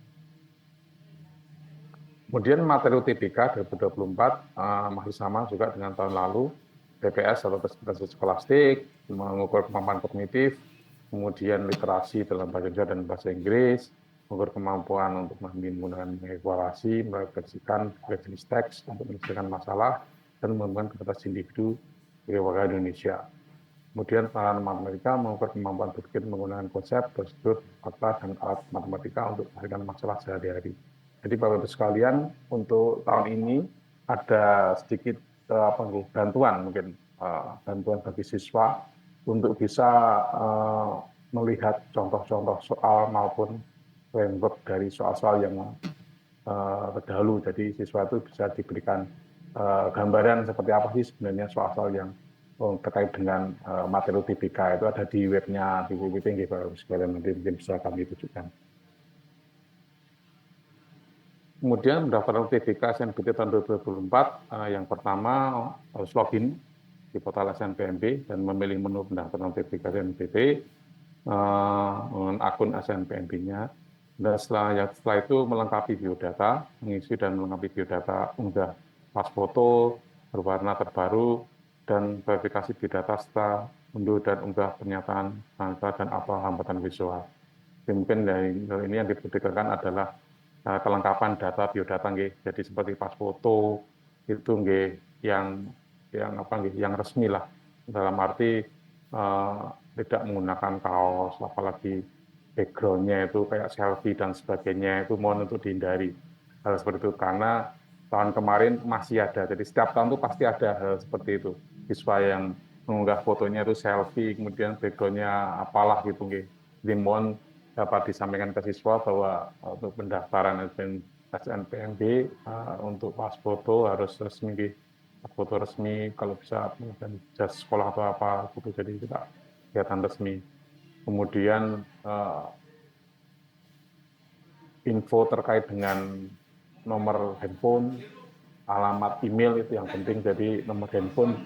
Kemudian materi UTBK 2024 masih sama juga dengan tahun lalu. TPS atau tes berbasis skolastik, mengukur kemampuan kognitif, kemudian literasi dalam bahasa Indonesia dan bahasa Inggris, mengukur kemampuan untuk menggunakan mengevaluasi, merefleksikan jenis teks untuk menyelesaikan masalah, dan mengembangkan kapasitas individu sebagai warga Indonesia. Kemudian pengalaman matematika mengukur kemampuan berpikir menggunakan konsep, prosedur, fakta, dan alat matematika untuk menyelesaikan masalah sehari-hari. Jadi Bapak-Ibu sekalian, untuk tahun ini ada sedikit bantuan bantuan bagi siswa untuk bisa melihat contoh-contoh soal maupun framework dari soal-soal yang terdahulu. Jadi siswa itu bisa diberikan gambaran seperti apa sih sebenarnya soal-soal yang terkait dengan materi UTBK. Itu ada di webnya BPPT, Bapak-Ibu sekalian, nanti mungkin bisa kami tunjukkan. Kemudian pendaftaran UTBK SNBT tahun 2024, yang pertama harus login di portal SNPMB dan memilih menu pendaftaran UTBK SNBT dengan akun SNPMB-nya. Dan setelah itu melengkapi biodata, mengisi dan melengkapi biodata, unggah pas foto berwarna terbaru, dan verifikasi biodata serta unduh dan unggah pernyataan bangsa dan apa hambatan visual. Mungkin dari ini yang dibutuhkan adalah kelengkapan data biodata, jadi seperti pas foto itu yang resmi lah, dalam arti tidak menggunakan kaos, apalagi backgroundnya itu kayak selfie dan sebagainya, itu mohon untuk dihindari hal seperti itu, karena tahun kemarin masih ada. Jadi setiap tahun itu pasti ada hal seperti itu, siswa yang mengunggah fotonya itu selfie, kemudian backgroundnya apalah gitu. Jadi mohon dapat disampaikan ke siswa bahwa untuk pendaftaran SNPMB untuk pas foto harus resmi, foto resmi, kalau bisa jas sekolah atau apa gitu, jadi kita kelihatan resmi. Kemudian info terkait dengan nomor handphone, alamat email itu yang penting. Jadi nomor handphone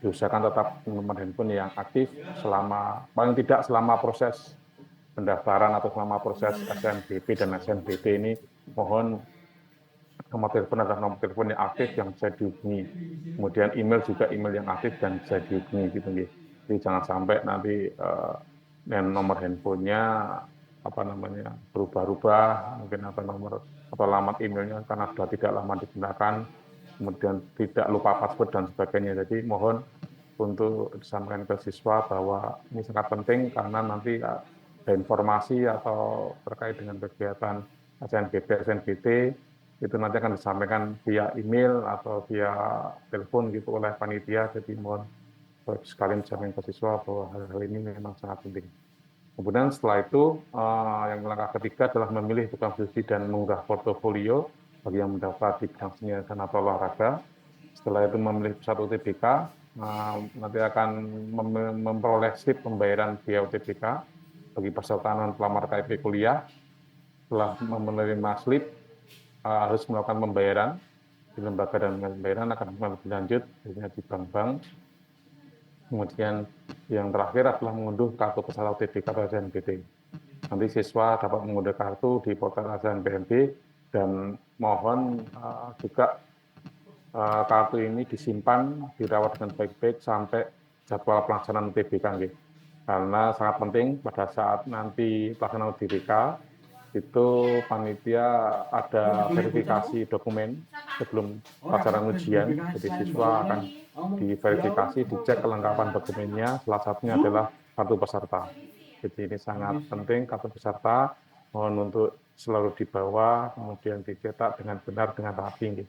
diusahakan tetap nomor handphone yang aktif paling tidak selama proses pendaftaran atau selama proses SNBP dan SNBT ini. Mohon nomor telepon adalah nomor telepon yang aktif yang bisa dihubungi. Kemudian email juga email yang aktif dan bisa dihubungi gitu. Jadi jangan sampai nanti nomor handphonenya berubah-ubah, mungkin nomor atau alamat emailnya karena sudah tidak lama digunakan, kemudian tidak lupa password dan sebagainya. Jadi mohon untuk disampaikan ke siswa bahwa ini sangat penting, karena nanti ada informasi atau terkait dengan kegiatan SNBP, SNBT, itu nanti akan disampaikan via email atau via telepon gitu oleh panitia. Jadi mohon sekalian disampaikan ke siswa bahwa hal-hal ini memang sangat penting. Kemudian setelah itu, yang langkah ketiga adalah memilih tukang diskusi dan mengunggah portofolio bagi yang mendaftar di bidang seni dan atau olahraga. Setelah itu memilih pusat UTBK, nanti akan memperoleh slip pembayaran biaya UTBK bagi peserta non pelamar KIP kuliah. Setelah menerima slip, harus melakukan pembayaran di lembaga, dan pembayaran akan lebih lanjut biasanya di bank-bank. Kemudian yang terakhir adalah mengunduh kartu peserta UTBK atau SNBT. Nanti siswa dapat mengunduh kartu di portal SNPMB dan mohon juga kartu ini disimpan, dirawat dengan baik-baik sampai jadwal pelaksanaan UTBK. Karena sangat penting pada saat nanti pelaksanaan UTBK, itu panitia ada verifikasi dokumen sebelum pelaksanaan ujian. Jadi siswa akan diverifikasi, dicek kelengkapan dokumennya, salah satunya adalah kartu peserta. Jadi ini sangat penting, kartu peserta mohon untuk selalu dibawa, kemudian dicetak dengan benar, dengan rapi.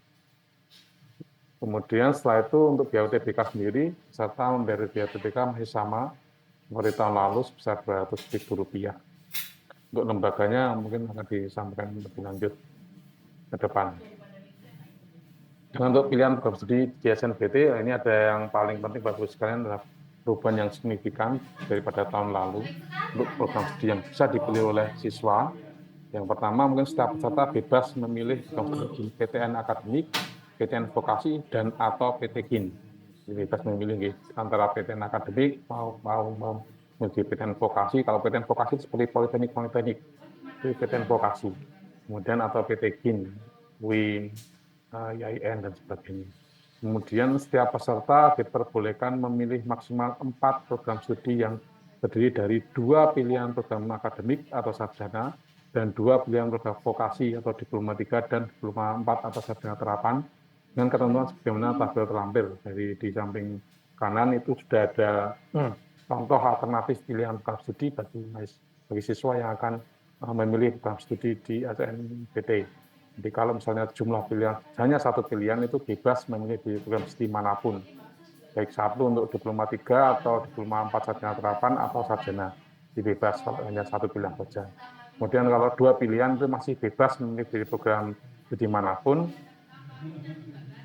Kemudian setelah itu untuk biaya UTBK sendiri, peserta membayar biaya UTBK masih sama seperti tahun lalu sebesar Rp200.000. Untuk lembaganya mungkin akan disampaikan lebih lanjut ke depan. Dan untuk pilihan program studi di SNBT, ini ada yang paling penting bagi sekalian adalah perubahan yang signifikan daripada tahun lalu untuk program studi yang bisa dipilih oleh siswa. Yang pertama, mungkin setiap peserta bebas memilih program studi PTN akademik, PTN vokasi, dan atau PTKIN. Jadi bebas memilih antara PTN akademik mau memilih PTN vokasi. Kalau PTN vokasi seperti politeknik, itu PTN vokasi. Kemudian atau PTKIN, WIN, IAIN, dan sebagainya. Kemudian setiap peserta diperbolehkan memilih maksimal 4 program studi yang terdiri dari 2 pilihan program akademik atau sarjana, dan 2 pilihan program vokasi atau diploma 3 dan diploma 4 atau sarjana terapan, dengan ketentuan sebagaimana tabel terlampir. Di samping kanan itu sudah ada contoh alternatif pilihan program studi bagi siswa yang akan memilih program studi di SNBT. Jadi kalau misalnya jumlah pilihan, hanya 1 pilihan itu bebas memilih di program studi manapun. Baik 1 untuk diploma 3 atau diploma 4 sarjana terapan atau sarjana. Bebas kalau hanya 1 pilihan saja. Kemudian kalau 2 pilihan itu masih bebas memilih di program studi manapun.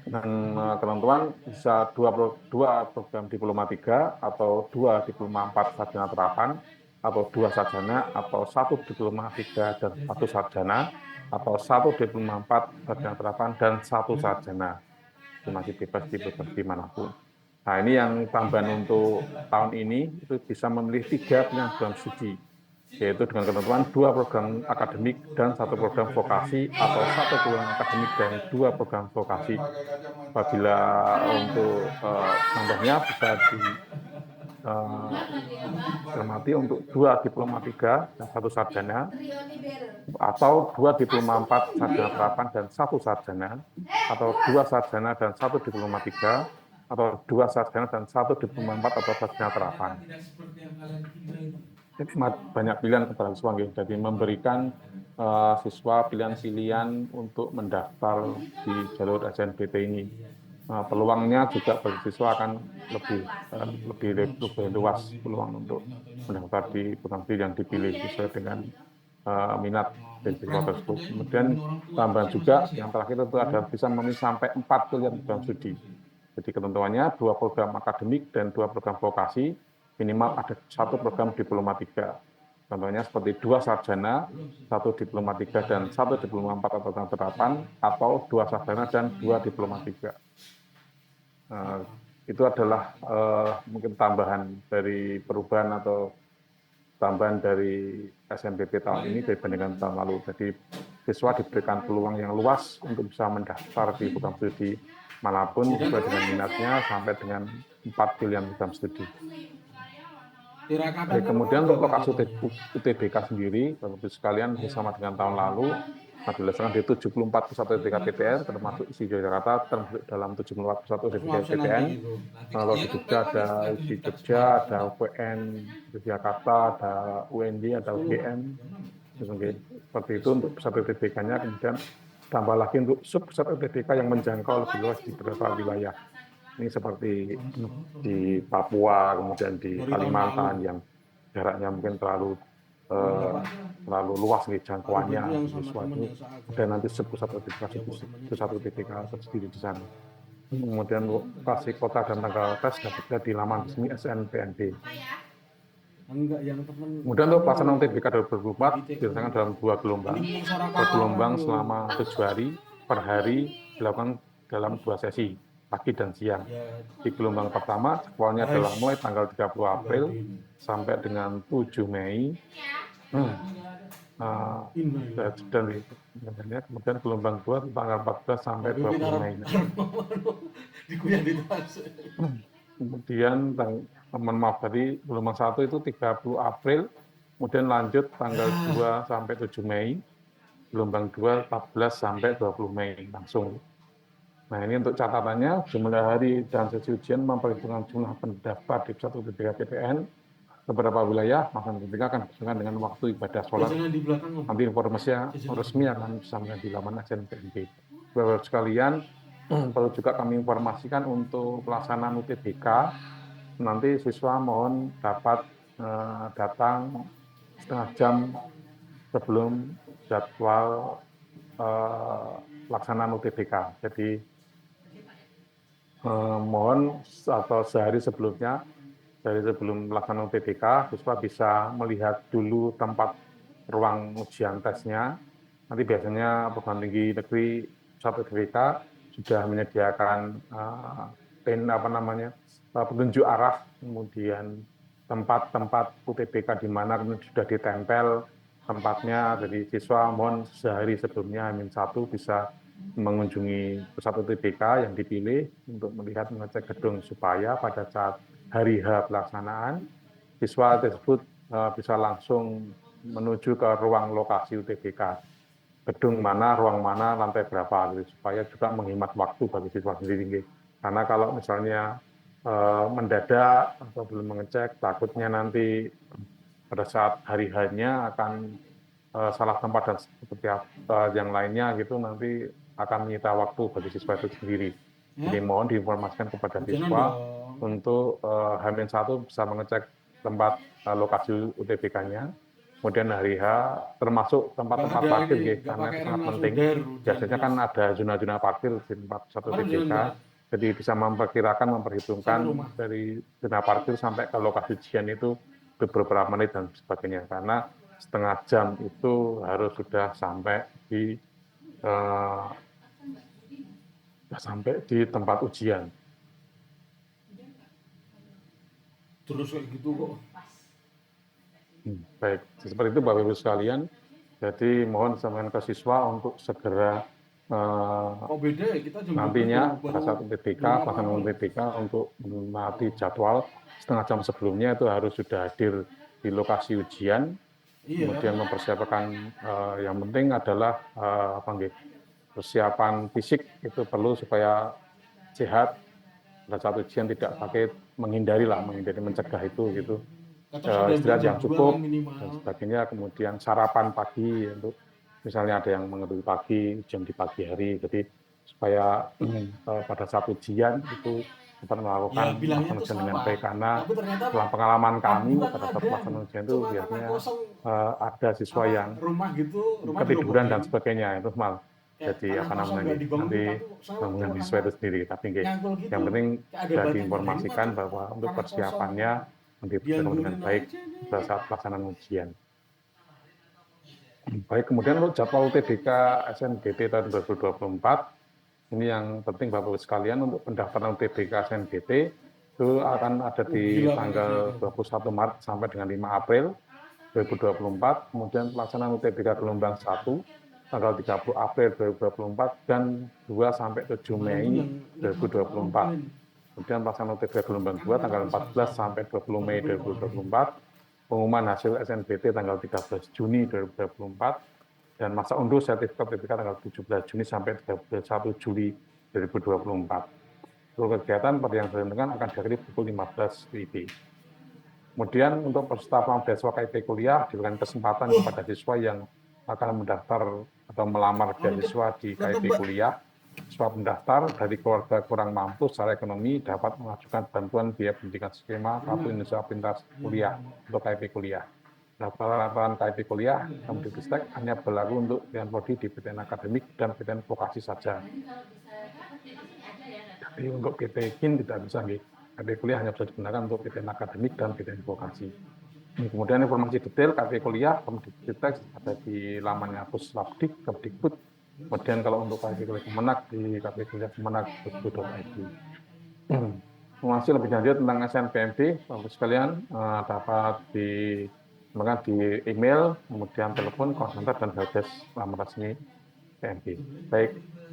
Dan ketentuan bisa 2 program diploma 3 atau 2 diploma 4 sarjana terapan atau 2 sarjana atau 1 diploma 3 dan 1 sarjana atau 1 diploma 4 sarjana terapan dan 1 sarjana. Itu masih bebas di program studi manapun. Nah, ini yang tambahan untuk tahun ini itu bisa memilih 3 pilihan program studi, yaitu dengan ketentuan 2 program akademik dan 1 program vokasi atau 1 program akademik dan 2 program vokasi. Apabila untuk contohnya bisa dicermati untuk 2 diploma 3 dan 1 sarjana, atau 2 diploma 4 sarjana terapan dan 1 sarjana, atau 2 sarjana dan 1 diploma 3, atau 2 sarjana dan 1 diploma 4 atau sarjana terapan. Banyak pilihan kepada siswa, jadi memberikan siswa pilihan-pilihan untuk mendaftar di jalur SNBT ini. Peluangnya juga bagi siswa akan lebih luas peluang untuk mendaftar di program studi yang dipilih sesuai dengan minat dari siswa tersebut. Kemudian tambahan juga yang terakhir itu ada bisa memilih sampai 4 pilihan program studi. Jadi ketentuannya 2 program akademik dan 2 program vokasi, minimal ada 1 program diploma 3. Contohnya seperti 2 sarjana, 1 diploma 3 dan 1 diploma 4 atau sarjana terapan, atau 2 sarjana dan 2 diploma 3. Itu adalah mungkin tambahan dari perubahan atau tambahan dari SNBT tahun ini dibandingkan tahun lalu. Jadi siswa diberikan peluang yang luas untuk bisa mendaftar di program studi manapun sesuai dengan minatnya sampai dengan 4 pilihan program studi. Kemudian untuk lokasi UTBK sendiri, Bapak-Ibu sekalian, sama dengan tahun lalu, dilaksanakan di 74 pusat UTBK PTN, termasuk isi Jakarta, termasuk dalam 74 pusat UTBK PTN. Kalau di Jogja ada di Jogja, ada UPN di Jakarta, ada UNJ, ada UGM. Seperti itu untuk pusat UTBK-nya, kemudian tambah lagi untuk sub pusat UTBK yang menjangkau lebih luas di beberapa wilayah. Ini seperti di Papua, kemudian di Kalimantan yang jaraknya mungkin terlalu luas jangkauannya siswa itu, dan nanti pusat UTBK tersendiri di sana. Kemudian lokasi kota dan tanggal tes dapat di laman resmi SNPMB. Kemudian untuk pelaksanaan UTBK 2024 dilaksanakan dalam 2 gelombang. Per gelombang selama 7 hari, per hari dilakukan dalam 2 sesi, pagi dan siang. Di gelombang pertama, jadwalnya adalah mulai tanggal 30 April sampai dengan 7 Mei. dan kemudian gelombang 2 tanggal 14 sampai 20 Mei. Kemudian mohon maaf tadi gelombang 1 itu 30 April, kemudian lanjut tanggal 2 sampai 7 Mei, gelombang 2 14 sampai 20 Mei langsung. Nah ini untuk catatannya, jumlah hari dan sesi ujian memperhitungkan jumlah pendaftar di pusat UTBK PTN beberapa wilayah, maka UTBK akan bersamaan dengan waktu ibadah sholat. Nanti informasinya resmi akan disampaikan di laman SNPMB. Bapak-Bapak sekalian, perlu juga kami informasikan untuk pelaksanaan UTBK, nanti siswa mohon dapat datang setengah jam sebelum jadwal pelaksanaan UTBK. Jadi mohon atau sehari sebelumnya, dari sebelum pelaksanaan UTBK, siswa bisa melihat dulu tempat ruang ujian tesnya. Nanti biasanya Perguruan Tinggi Negeri Pusat UTBK sudah menyediakan petunjuk arah, kemudian tempat-tempat UTBK di mana sudah ditempel tempatnya. Jadi siswa mohon sehari sebelumnya H-1 bisa mengunjungi pusat UTBK yang dipilih untuk melihat mengecek gedung supaya pada saat hari H pelaksanaan siswa tersebut bisa langsung menuju ke ruang lokasi UTBK, gedung mana, ruang mana, lantai berapa, gitu, supaya juga menghemat waktu bagi siswa sendiri. Karena kalau misalnya mendadak atau belum mengecek, takutnya nanti pada saat hari H-nya akan salah tempat dan seperti yang lainnya gitu, nanti akan menyita waktu bagi siswa itu sendiri. Jadi mohon diinformasikan kepada siswa untuk H-1 bisa mengecek tempat lokasi UTBK-nya. Kemudian hari H termasuk tempat-tempat parkir, karena itu sangat penting. Biasanya kan ada zona-zona parkir di tempat satu UTBK, jadi bisa memperhitungkan dari zona parkir sampai ke lokasi ujian itu beberapa menit dan sebagainya. Karena setengah jam itu harus sudah sampai di tempat ujian. Terus kayak gitu kok. Baik, seperti itu Bapak Ibu sekalian. Jadi mohon sampaikan ke siswa untuk segera beda ya? Kita nantinya pada saat UTBK, pelaksanaan UTBK untuk menaati jadwal setengah jam sebelumnya itu harus sudah hadir di lokasi ujian. Kemudian mempersiapkan yang penting adalah persiapan fisik itu perlu supaya sehat pada saat ujian, tidak pakai menghindari mencegah itu gitu. Istirahat yang cukup dan sebagainya, kemudian sarapan pagi untuk misalnya ada yang mengetahui pagi, ujian di pagi hari, jadi supaya pada saat ujian itu dapat melakukan ujian dengan baik, karena dalam pengalaman kami pada saat pelaksanaan ujian itu biasanya ada siswa yang ketiduran dan sebagainya, itu mal. Jadi nanti mengganggu siswa itu sendiri, tapi yang penting sudah diinformasikan bahwa untuk persiapannya dipersiapkan dengan baik pada saat pelaksanaan ujian. Baik, kemudian untuk jadwal UTBK SNBT tahun 2024, ini yang penting Bapak-Ibu sekalian, untuk pendaftaran UTBK SNBT itu akan ada di tanggal 21 Maret sampai dengan 5 April 2024, kemudian pelaksanaan UTBK gelombang 1 tanggal 30 April 2024 dan 2 sampai 7 Mei 2024. Kemudian pelaksanaan UTBK gelombang 2 tanggal 14 sampai 20 Mei 2024, pengumuman hasil SNBT tanggal 13 Juni 2024, dan masa unduh sertifikat UTBK tanggal 17 Juni sampai 31 Juli 2024. Seluruh kegiatan seperti yang saya sampaikan akan diakhiri pukul 15 WIB. Kemudian untuk peserta beasiswa KIP kuliah diberikan kesempatan kepada siswa yang akan mendaftar atau melamar beasiswa di KIP kuliah. Siswa pendaftar dari keluarga kurang mampu secara ekonomi dapat mengajukan bantuan biaya pendidikan skema Kartu Indonesia Pintar Kuliah untuk KIP kuliah. Pendaftaran KIP kuliah Kemdikbudristek hanya berlaku untuk pilihan prodi di PTN akademik dan PTN vokasi saja. Jadi untuk PTN tidak bisa, KIP kuliah hanya bisa digunakan untuk PTN akademik dan PTN vokasi. Kemudian informasi detail KIP kuliah Kemdikbudristek ada di lamannya Puslabdik Kemdikbud. Kemudian kalau untuk KIP kuliah Kemenak di KIP kuliah kemenak.go.id. Informasi lebih lanjut tentang SNPMB, Bapak sekalian dapat maka di email, kemudian telepon, call center, dan helpdesk laman resmi PMB. Baik,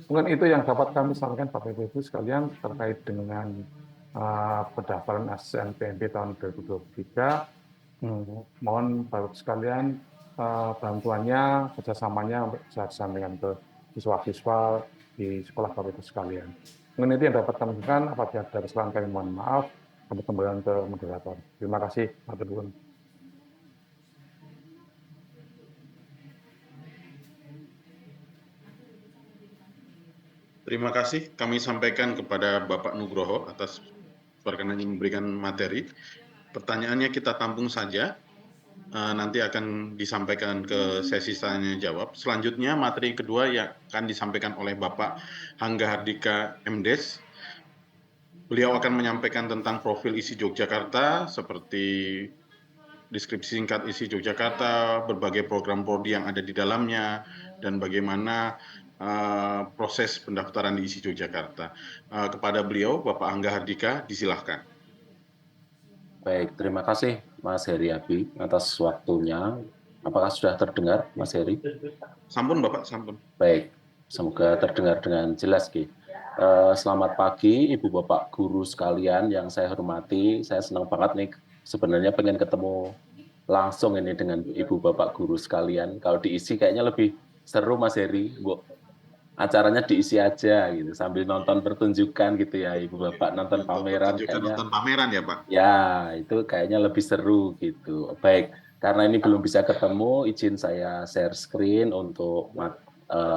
mungkin itu yang dapat kami sampaikan Bapak Ibu sekalian terkait dengan pendaftaran ASN PMB tahun 2023. Mohon Bapak Ibu sekalian bantuannya, kerjasamanya untuk bisa disampaikan ke siswa-siswa di sekolah Bapak Ibu sekalian. Mungkin itu yang dapat kami sampaikan. Apabila ada kesalahan kami mohon maaf. Kami kembalikan ke moderator. Terima kasih, Pak Tuan. Terima kasih kami sampaikan kepada Bapak Nugroho atas perkenan yang memberikan materi. Pertanyaannya kita tampung saja, nanti akan disampaikan ke sesi tanya jawab. Selanjutnya materi kedua yang akan disampaikan oleh Bapak Hangga Hardika MDes. Beliau akan menyampaikan tentang profil ISI Yogyakarta seperti deskripsi singkat ISI Yogyakarta, berbagai program prodi yang ada di dalamnya, dan bagaimana proses pendaftaran di ISI Yogyakarta. Kepada beliau, Bapak Hangga Hardika, disilahkan. Baik, terima kasih Mas Heri Abi atas waktunya. Apakah sudah terdengar, Mas Heri? Sampun, Bapak, sampun. Baik, semoga terdengar dengan jelas, Ki. Selamat pagi, Ibu Bapak Guru sekalian yang saya hormati. Saya senang banget nih, sebenarnya pengen ketemu langsung ini dengan Ibu Bapak Guru sekalian. Kalau diisi kayaknya lebih seru, Mas Heri. Bu, acaranya diisi aja gitu, sambil nonton pertunjukan gitu ya, Ibu Bapak, nonton pameran kayaknya. Nonton pameran ya, Pak? Ya, itu kayaknya lebih seru gitu. Baik, karena ini belum bisa ketemu, izin saya share screen untuk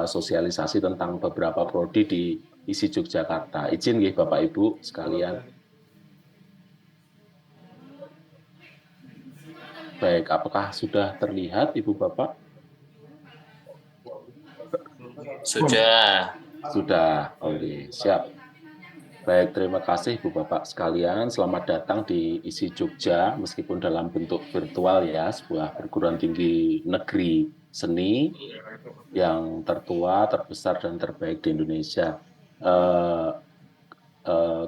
sosialisasi tentang beberapa prodi di ISI Yogyakarta. Izin nggih Bapak Ibu sekalian. Baik, apakah sudah terlihat Ibu Bapak? Sudah. Sudah, oke, siap. Baik, terima kasih Ibu Bapak sekalian. Selamat datang di ISI Jogja, meskipun dalam bentuk virtual ya, sebuah perguruan tinggi negeri seni yang tertua, terbesar, dan terbaik di Indonesia.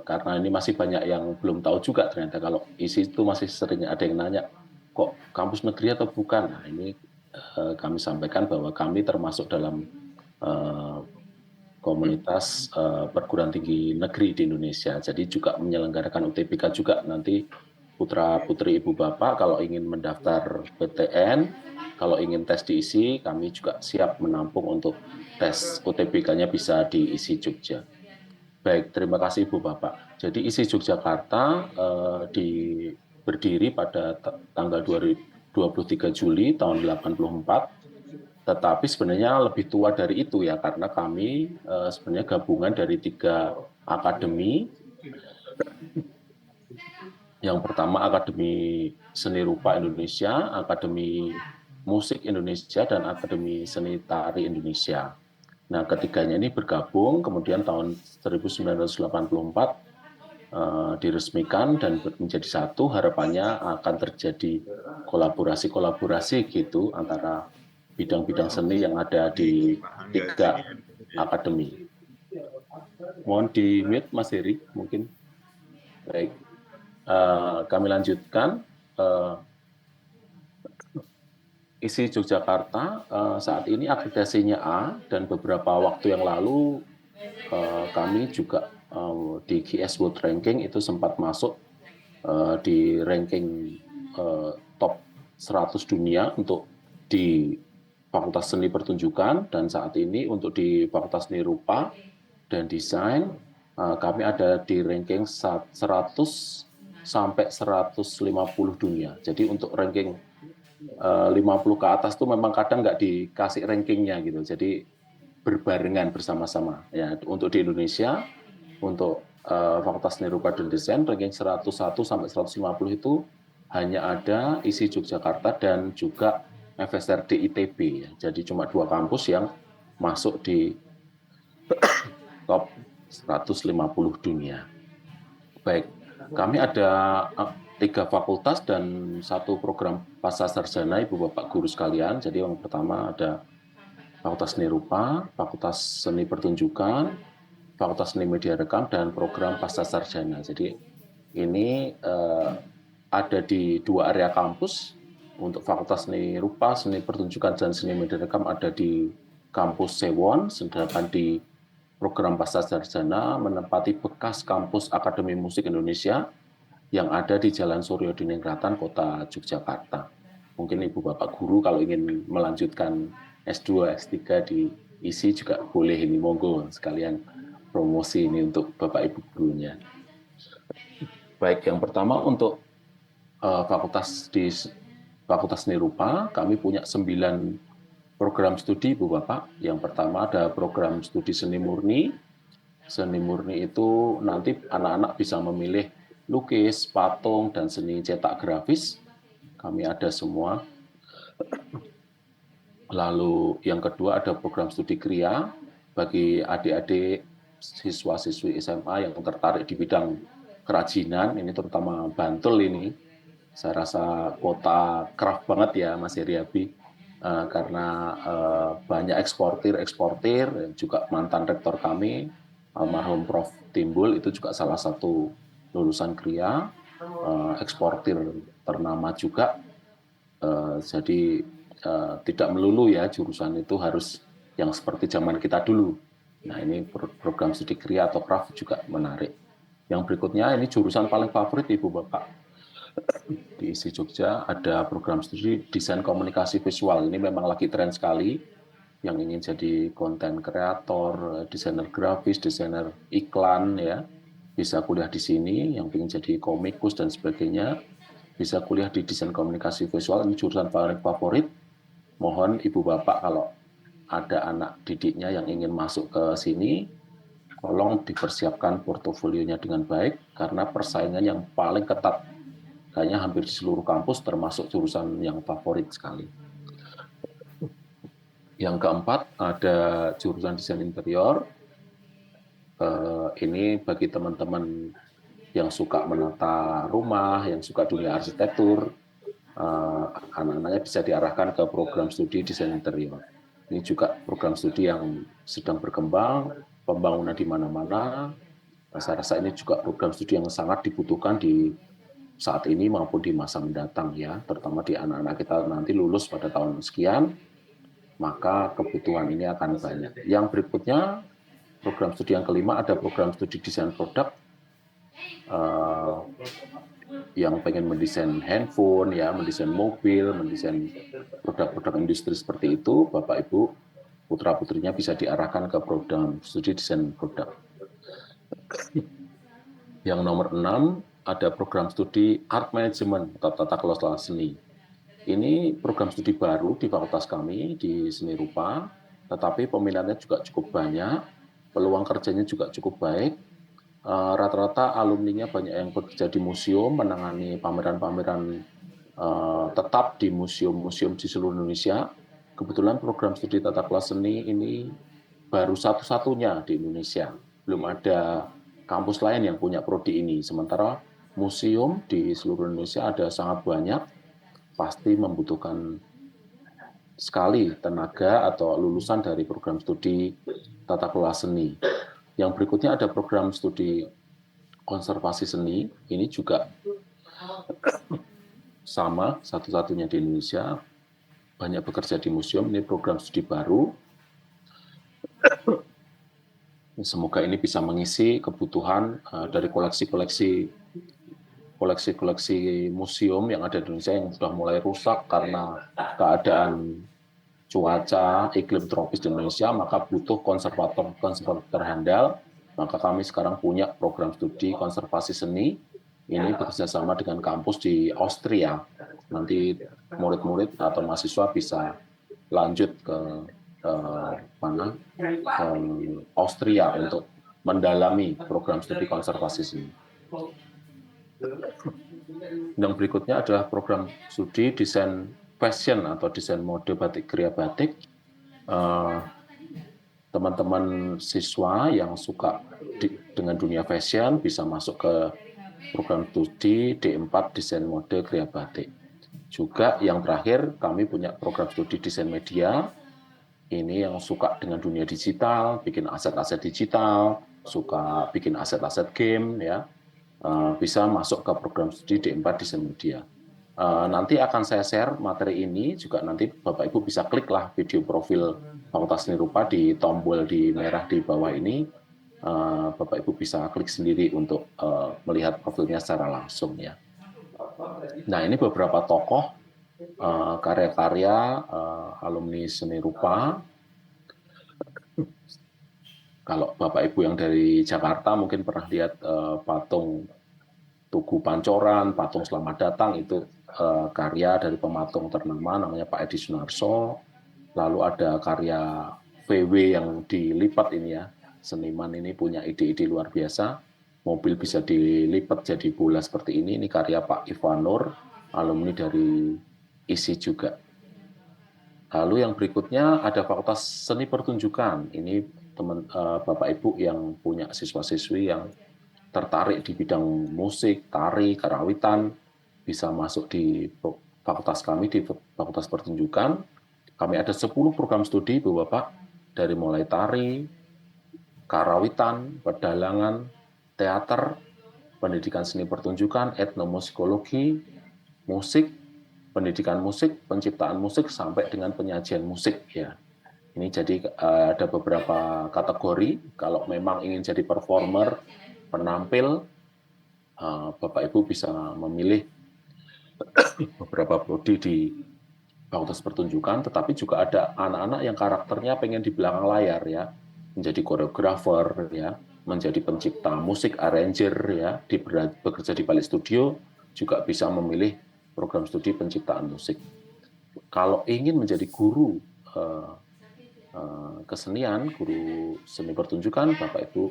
Karena ini masih banyak yang belum tahu juga ternyata kalau ISI itu masih sering ada yang nanya, kok kampus negeri atau bukan? Nah, ini kami sampaikan bahwa kami termasuk dalam komunitas perguruan tinggi negeri di Indonesia. Jadi juga menyelenggarakan UTBK juga nanti putra-putri ibu bapak kalau ingin mendaftar PTN, kalau ingin tes diisi, kami juga siap menampung untuk tes UTBK-nya bisa diisi Jogja. Baik, terima kasih Ibu Bapak. Jadi ISI Yogyakarta berdiri pada tanggal 23 Juli tahun 84, tetapi sebenarnya lebih tua dari itu ya, karena kami sebenarnya gabungan dari 3 akademi. Yang pertama Akademi Seni Rupa Indonesia, Akademi Musik Indonesia, dan Akademi Seni Tari Indonesia. Nah, ketiganya ini bergabung, kemudian tahun 1984 diresmikan dan menjadi satu. Harapannya akan terjadi kolaborasi gitu antara bidang-bidang seni yang ada di 3 akademi. Mohon di-mute Mas Heri, mungkin. Baik, kami lanjutkan. ISI Yogyakarta saat ini akreditasinya A, dan beberapa waktu yang lalu kami juga di GS World Ranking itu sempat masuk di ranking top 100 dunia untuk di Fakultas Seni Pertunjukan, dan saat ini untuk di Fakultas Seni Rupa dan Desain kami ada di ranking 100 sampai 150 dunia. Jadi untuk ranking 50 ke atas tuh memang kadang nggak dikasih rankingnya gitu, jadi berbarengan bersama-sama ya. Untuk di Indonesia, untuk Fakultas Seni Rupa dan Desain ranking 101 sampai 150 itu hanya ada ISI Yogyakarta dan juga FSRD ITB ya. Jadi cuma 2 kampus yang masuk di top 150 dunia. Baik, kami ada 3 fakultas dan 1 program pascasarjana Ibu Bapak Guru sekalian. Jadi yang pertama ada Fakultas Seni Rupa, Fakultas Seni Pertunjukan, Fakultas Seni Media Rekam, dan program pascasarjana. Jadi ini ada di 2 area kampus, untuk Fakultas Seni Rupa, Seni Pertunjukan, dan Seni Media Rekam ada di kampus Sewon, sedangkan di program Pasca Sarjana menempati bekas kampus Akademi Musik Indonesia yang ada di Jalan Suryo Dininggratan, Kota Yogyakarta. Mungkin Ibu Bapak Guru kalau ingin melanjutkan S2, S3 di ISI juga boleh, ini monggo sekalian promosi ini untuk Bapak Ibu gurunya. Baik, yang pertama untuk Fakultas Seni Rupa, kami punya 9 program studi, Bu Bapak. Yang pertama ada program studi seni murni. Seni murni itu nanti anak-anak bisa memilih lukis, patung, dan seni cetak grafis. Kami ada semua. Lalu yang kedua ada program studi kriya bagi adik-adik siswa-siswi SMA yang tertarik di bidang kerajinan, ini terutama Bantul ini. Saya rasa kota craft banget ya Mas Heriabi. Karena banyak eksportir, juga mantan rektor kami, almarhum Prof. Timbul, itu juga salah satu lulusan kriya, eksportir ternama juga. Jadi tidak melulu ya jurusan itu harus yang seperti zaman kita dulu. Nah ini program studi kriya atau craft juga menarik. Yang berikutnya ini jurusan paling favorit Ibu Bapak. Di ISI Jogja ada program studi desain komunikasi visual. Ini memang lagi tren sekali. Yang ingin jadi konten kreator, desainer grafis, desainer iklan, ya bisa kuliah di sini. Yang ingin jadi komikus dan sebagainya bisa kuliah di desain komunikasi visual. Ini jurusan paling favorit. Mohon Ibu Bapak kalau ada anak didiknya yang ingin masuk ke sini, tolong dipersiapkan portofolionya dengan baik karena persaingan yang paling ketat. Kayaknya hampir di seluruh kampus termasuk jurusan yang favorit sekali. Yang keempat ada jurusan desain interior. Ini bagi teman-teman yang suka menata rumah, yang suka dunia arsitektur, anak-anaknya bisa diarahkan ke program studi desain interior. Ini juga program studi yang sedang berkembang, pembangunan di mana-mana. Saya rasa ini juga program studi yang sangat dibutuhkan di saat ini maupun di masa mendatang ya, terutama di anak-anak kita nanti lulus pada tahun sekian, maka kebutuhan ini akan banyak. Yang berikutnya, program studi yang kelima ada program studi desain produk. Yang pengen mendesain handphone, ya, mendesain mobil, mendesain produk-produk industri seperti itu, Bapak Ibu putra-putrinya bisa diarahkan ke program studi desain produk. Yang nomor 6 ada program studi art management atau tata kelola seni. Ini program studi baru di fakultas kami di seni rupa, tetapi peminatnya juga cukup banyak, peluang kerjanya juga cukup baik. Rata-rata alumninya banyak yang bekerja di museum, menangani pameran-pameran tetap di museum-museum di seluruh Indonesia. Kebetulan program studi tata kelola seni ini baru satu-satunya di Indonesia. Belum ada kampus lain yang punya prodi ini. Sementara museum di seluruh Indonesia ada sangat banyak, pasti membutuhkan sekali tenaga atau lulusan dari program studi tata kelola seni. Yang berikutnya ada program studi konservasi seni, ini juga sama, satu-satunya di Indonesia, banyak bekerja di museum, ini program studi baru. Semoga ini bisa mengisi kebutuhan dari koleksi-koleksi museum yang ada di Indonesia yang sudah mulai rusak karena keadaan cuaca, iklim tropis di Indonesia, maka butuh konservator handal. Maka kami sekarang punya program studi konservasi seni, ini bekerjasama dengan kampus di Austria. Nanti murid-murid atau mahasiswa bisa lanjut ke Austria untuk mendalami program studi konservasi seni. Yang berikutnya adalah program studi desain fashion atau desain mode batik kriya batik. Teman-teman siswa yang suka dengan dunia fashion bisa masuk ke program studi D4 desain mode kriya batik. Juga yang terakhir kami punya program studi desain media. Ini yang suka dengan dunia digital, bikin aset-aset digital, suka bikin aset-aset game, ya, bisa masuk ke program studi D4 desain media. Nanti akan saya share materi ini juga, nanti Bapak Ibu bisa klik lah video profil Fakultas Seni Rupa di tombol di merah di bawah ini. Bapak Ibu bisa klik sendiri untuk melihat profilnya secara langsung ya. Nah, ini beberapa tokoh karya-karya alumni seni rupa. Kalau Bapak Ibu yang dari Jakarta mungkin pernah lihat patung Tugu Pancoran, patung Selamat Datang, itu karya dari pematung ternama namanya Pak Edi Sunarso. Lalu ada karya VW yang dilipat ini ya, seniman ini punya ide-ide luar biasa. Mobil bisa dilipat jadi bola seperti ini karya Pak Ivanur, alumni dari ISI juga. Lalu yang berikutnya ada Fakultas Seni Pertunjukan. Ini Bapak Ibu yang punya siswa-siswi yang tertarik di bidang musik, tari, karawitan, bisa masuk di fakultas kami, di Fakultas Pertunjukan. Kami ada 10 program studi, Bapak, dari mulai tari, karawitan, pedalangan, teater, pendidikan seni pertunjukan, etnomusikologi, musik, pendidikan musik, penciptaan musik, sampai dengan penyajian musik ya. Ini jadi ada beberapa kategori. Kalau memang ingin jadi performer, penampil, Bapak Ibu bisa memilih beberapa prodi di Fakultas Pertunjukan, tetapi juga ada anak-anak yang karakternya pengen di belakang layar ya, menjadi koreografer ya, menjadi pencipta musik, arranger ya, bekerja di balik studio, juga bisa memilih program studi penciptaan musik. Kalau ingin menjadi guru kesenian, guru seni pertunjukan, Bapak Ibu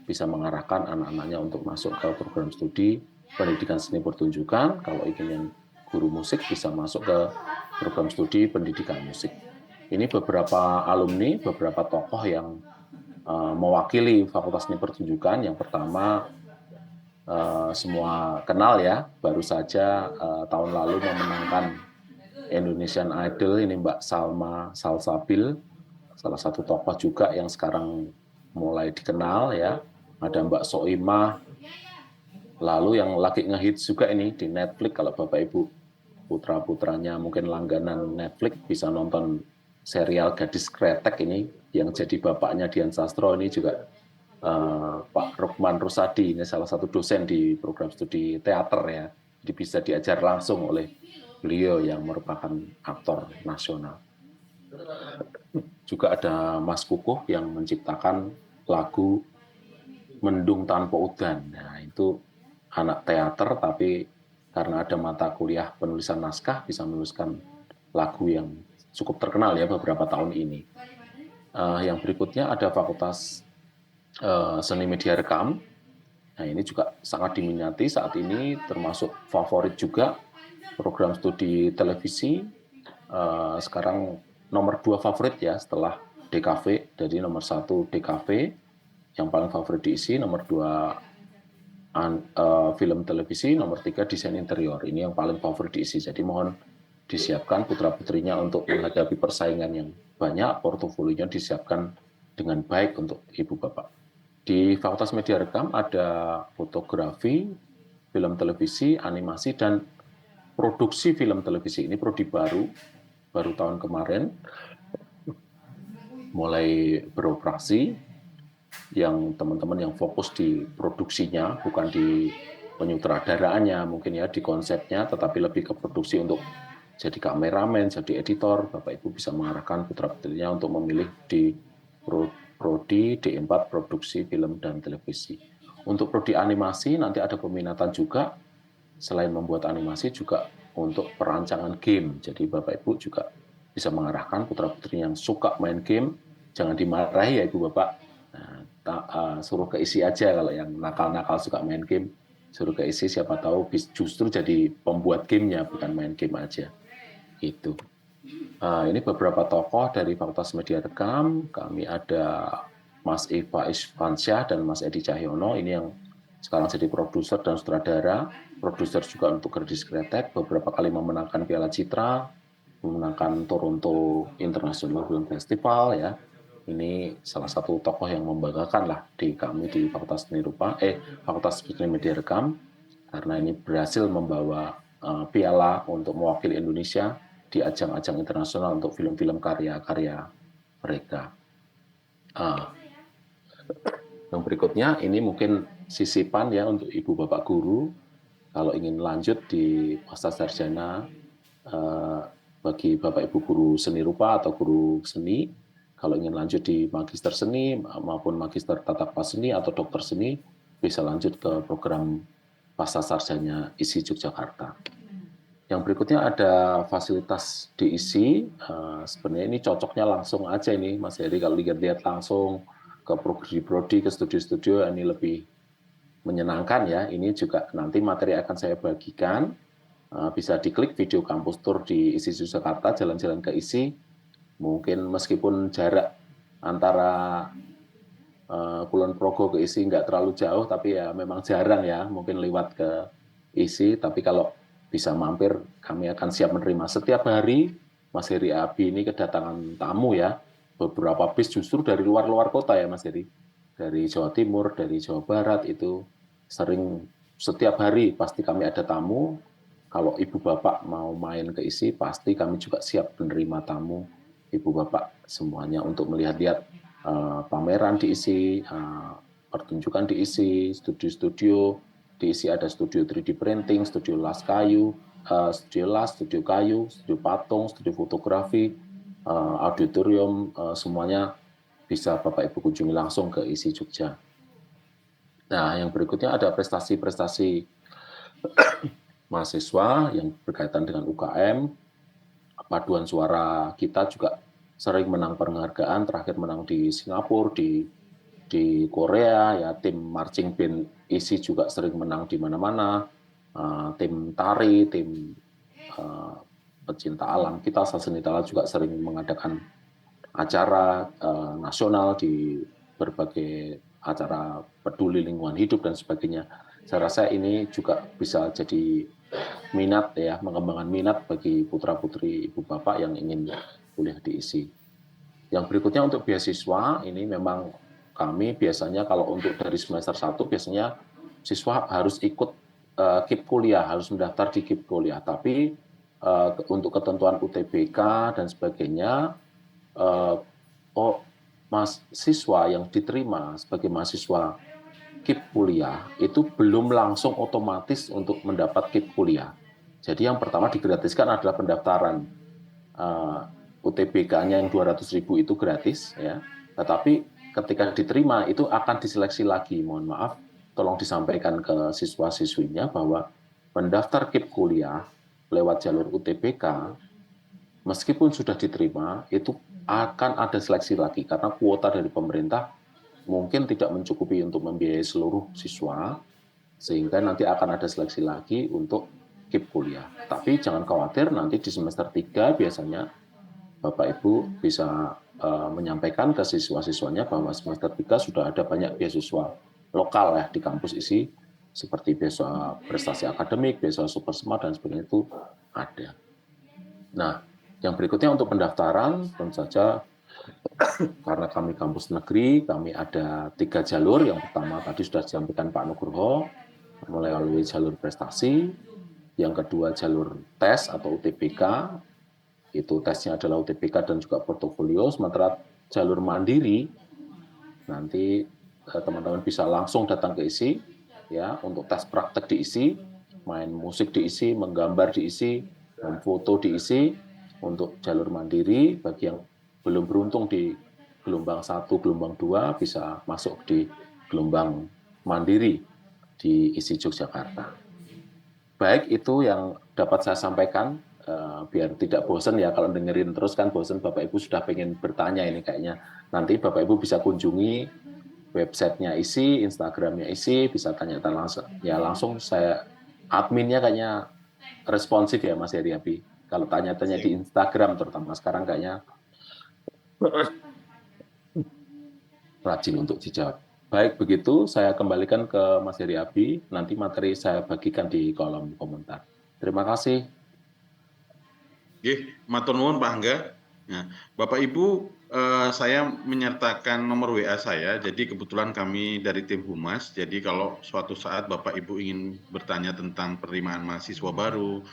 bisa mengarahkan anak-anaknya untuk masuk ke program studi pendidikan seni pertunjukan. Kalau ingin yang guru musik bisa masuk ke program studi pendidikan musik. Ini beberapa alumni, beberapa tokoh yang mewakili Fakultas Seni Pertunjukan. Yang pertama semua kenal ya, baru saja tahun lalu memenangkan Indonesian Idol, ini Mbak Salma Salsabil, salah satu tokoh juga yang sekarang mulai dikenal ya. Ada Mbak Soimah, lalu yang lagi ngehits juga ini di Netflix, kalau Bapak Ibu putra-putranya mungkin langganan Netflix bisa nonton serial Gadis Kretek ini, yang jadi bapaknya Dian Sastro ini juga Pak Rukman Rusadi, ini salah satu dosen di program studi teater ya, jadi bisa diajar langsung oleh beliau yang merupakan aktor nasional. Juga ada Mas Kukuh yang menciptakan lagu Mendung Tanpa Udan. Nah, itu anak teater, tapi karena ada mata kuliah penulisan naskah bisa menuliskan lagu yang cukup terkenal ya beberapa tahun ini. Yang berikutnya ada Fakultas Seni Media Rekam. Nah, ini juga sangat diminati saat ini, termasuk favorit juga program studi televisi. Sekarang nomor 2 favorit ya setelah DKV, jadi nomor 1 DKV yang paling favorit diisi, nomor 2 film televisi, nomor 3 desain interior, ini yang paling favorit diisi. Jadi mohon disiapkan putra-putrinya untuk menghadapi persaingan yang banyak, portofolionya disiapkan dengan baik untuk Ibu Bapak. Di Fakultas Media Rekam ada fotografi, film televisi, animasi, dan produksi film televisi. Ini prodi baru tahun kemarin mulai beroperasi, yang teman-teman yang fokus di produksinya, bukan di penyutradaraannya mungkin ya, di konsepnya, tetapi lebih ke produksi untuk jadi kameramen, jadi editor. Bapak Ibu bisa mengarahkan putra-putrinya untuk memilih di prodi D4 produksi film dan televisi. Untuk prodi animasi nanti ada peminatan juga, selain membuat animasi juga untuk perancangan game. Jadi Bapak Ibu juga bisa mengarahkan putra-putrinya yang suka main game, jangan dimarahi ya Ibu Bapak. Suruh ke isi aja, kalau yang nakal-nakal suka main game, suruh ke isi, siapa tahu justru jadi pembuat gamenya, bukan main game aja. Itu. Ini beberapa tokoh dari Fakultas Media Rekam. Kami ada Mas Iva Isfansyah dan Mas Edi Cahyono, ini yang sekarang jadi produser dan sutradara, produser juga untuk Gadis Kretek, beberapa kali memenangkan Piala Citra, memenangkan Toronto International Film Festival ya. Ini salah satu tokoh yang membanggakan lah di kami di Fakultas Seni Rupa, Fakultas Seni Media Rekam, karena ini berhasil membawa piala untuk mewakili Indonesia di ajang-ajang internasional untuk film-film karya-karya mereka. Yang berikutnya ini mungkin sisipan ya untuk Ibu Bapak Guru kalau ingin lanjut di pasca sarjana, bagi Bapak Ibu guru seni rupa atau guru seni, kalau ingin lanjut di magister seni maupun magister tata kelola seni atau dokter seni, bisa lanjut ke program pasca sarjana ISI Yogyakarta. Yang berikutnya ada fasilitas diisi. Sebenarnya ini cocoknya langsung aja ini Mas Heri, kalau lihat langsung ke prodi-prodi, ke studio-studio, ini lebih menyenangkan ya. Ini juga nanti materi akan saya bagikan. Bisa diklik video kampus tour di ISI Yogyakarta, jalan-jalan ke ISI. Mungkin meskipun jarak antara Kulon Progo ke ISI nggak terlalu jauh, tapi ya memang jarang ya, mungkin lewat ke ISI. Tapi kalau bisa mampir, kami akan siap menerima. Setiap hari Mas Heri Abi ini kedatangan tamu ya, beberapa bis justru dari luar-luar kota ya Mas Heri, dari Jawa Timur, dari Jawa Barat, itu sering setiap hari pasti kami ada tamu. Kalau Ibu Bapak mau main ke ISI, pasti kami juga siap menerima tamu Ibu Bapak semuanya untuk melihat-lihat pameran di ISI, pertunjukan di ISI, studio-studio. Di ISI ada studio 3D printing, studio las kayu, studio kayu, studio patung, studio fotografi, auditorium, semuanya bisa Bapak Ibu kunjungi langsung ke ISI Jogja. Nah, yang berikutnya ada prestasi-prestasi mahasiswa yang berkaitan dengan UKM. Paduan suara kita juga sering menang penghargaan, terakhir menang di Singapura, di Korea, ya tim marching band ISI juga sering menang di mana-mana, tim tari, tim pecinta alam kita, Saseni Tala juga sering mengadakan acara nasional di berbagai acara peduli lingkungan hidup dan sebagainya. Saya rasa ini juga bisa jadi minat ya, mengembangkan minat bagi putra-putri Ibu Bapak yang ingin kuliah di ISI. Yang berikutnya untuk beasiswa, ini memang kami biasanya kalau untuk dari semester 1 biasanya siswa harus ikut KIP kuliah, harus mendaftar di KIP kuliah. Tapi untuk ketentuan UTBK dan sebagainya, mahasiswa yang diterima sebagai mahasiswa KIP kuliah itu belum langsung otomatis untuk mendapat KIP kuliah. Jadi yang pertama digratiskan adalah pendaftaran. UTBK-nya yang 200.000 itu gratis ya. Tetapi ketika diterima itu akan diseleksi lagi. Mohon maaf, tolong disampaikan ke siswa-siswinya bahwa pendaftar KIP kuliah lewat jalur UTBK meskipun sudah diterima itu akan ada seleksi lagi karena kuota dari pemerintah mungkin tidak mencukupi untuk membiayai seluruh siswa, sehingga nanti akan ada seleksi lagi untuk KIP kuliah. Tapi jangan khawatir, nanti di semester 3 biasanya Bapak Ibu bisa menyampaikan ke siswa-siswanya bahwa semester 3 sudah ada banyak beasiswa lokal ya di kampus ISI, seperti beasiswa prestasi akademik, beasiswa super smart, dan sebagainya itu ada. Nah, yang berikutnya untuk pendaftaran, tentu saja karena kami kampus negeri, kami ada 3 jalur. Yang pertama tadi sudah disampaikan Pak Nugroho, melalui jalur prestasi. Yang kedua jalur tes atau UTBK, itu tesnya adalah UTBK dan juga portofolio. Sementara jalur mandiri, nanti teman-teman bisa langsung datang ke ISI, ya, untuk tes praktek di ISI, main musik di ISI, menggambar di ISI, memfoto di ISI. Untuk jalur mandiri, bagi yang belum beruntung di gelombang 1, gelombang 2, bisa masuk di gelombang mandiri di ISI Yogyakarta. Baik, itu yang dapat saya sampaikan, biar tidak bosan ya, kalau dengerin terus kan bosan, Bapak Ibu sudah pengen bertanya ini kayaknya. Nanti Bapak Ibu bisa kunjungi websitenya ISI, Instagramnya ISI, bisa tanya-tanya langsung. Ya langsung saya, adminnya kayaknya responsif ya Mas Heri Abi. Kalau tanya-tanya di Instagram terutama sekarang kayaknya rajin untuk dijawab. Baik, begitu saya kembalikan ke Mas Heri Abi, nanti materi saya bagikan di kolom komentar. Terima kasih. Matur nuwun Pak Angga. Nah, Bapak Ibu Saya menyertakan nomor WA saya, jadi kebetulan kami dari tim Humas, jadi kalau suatu saat Bapak Ibu ingin bertanya tentang penerimaan mahasiswa baru,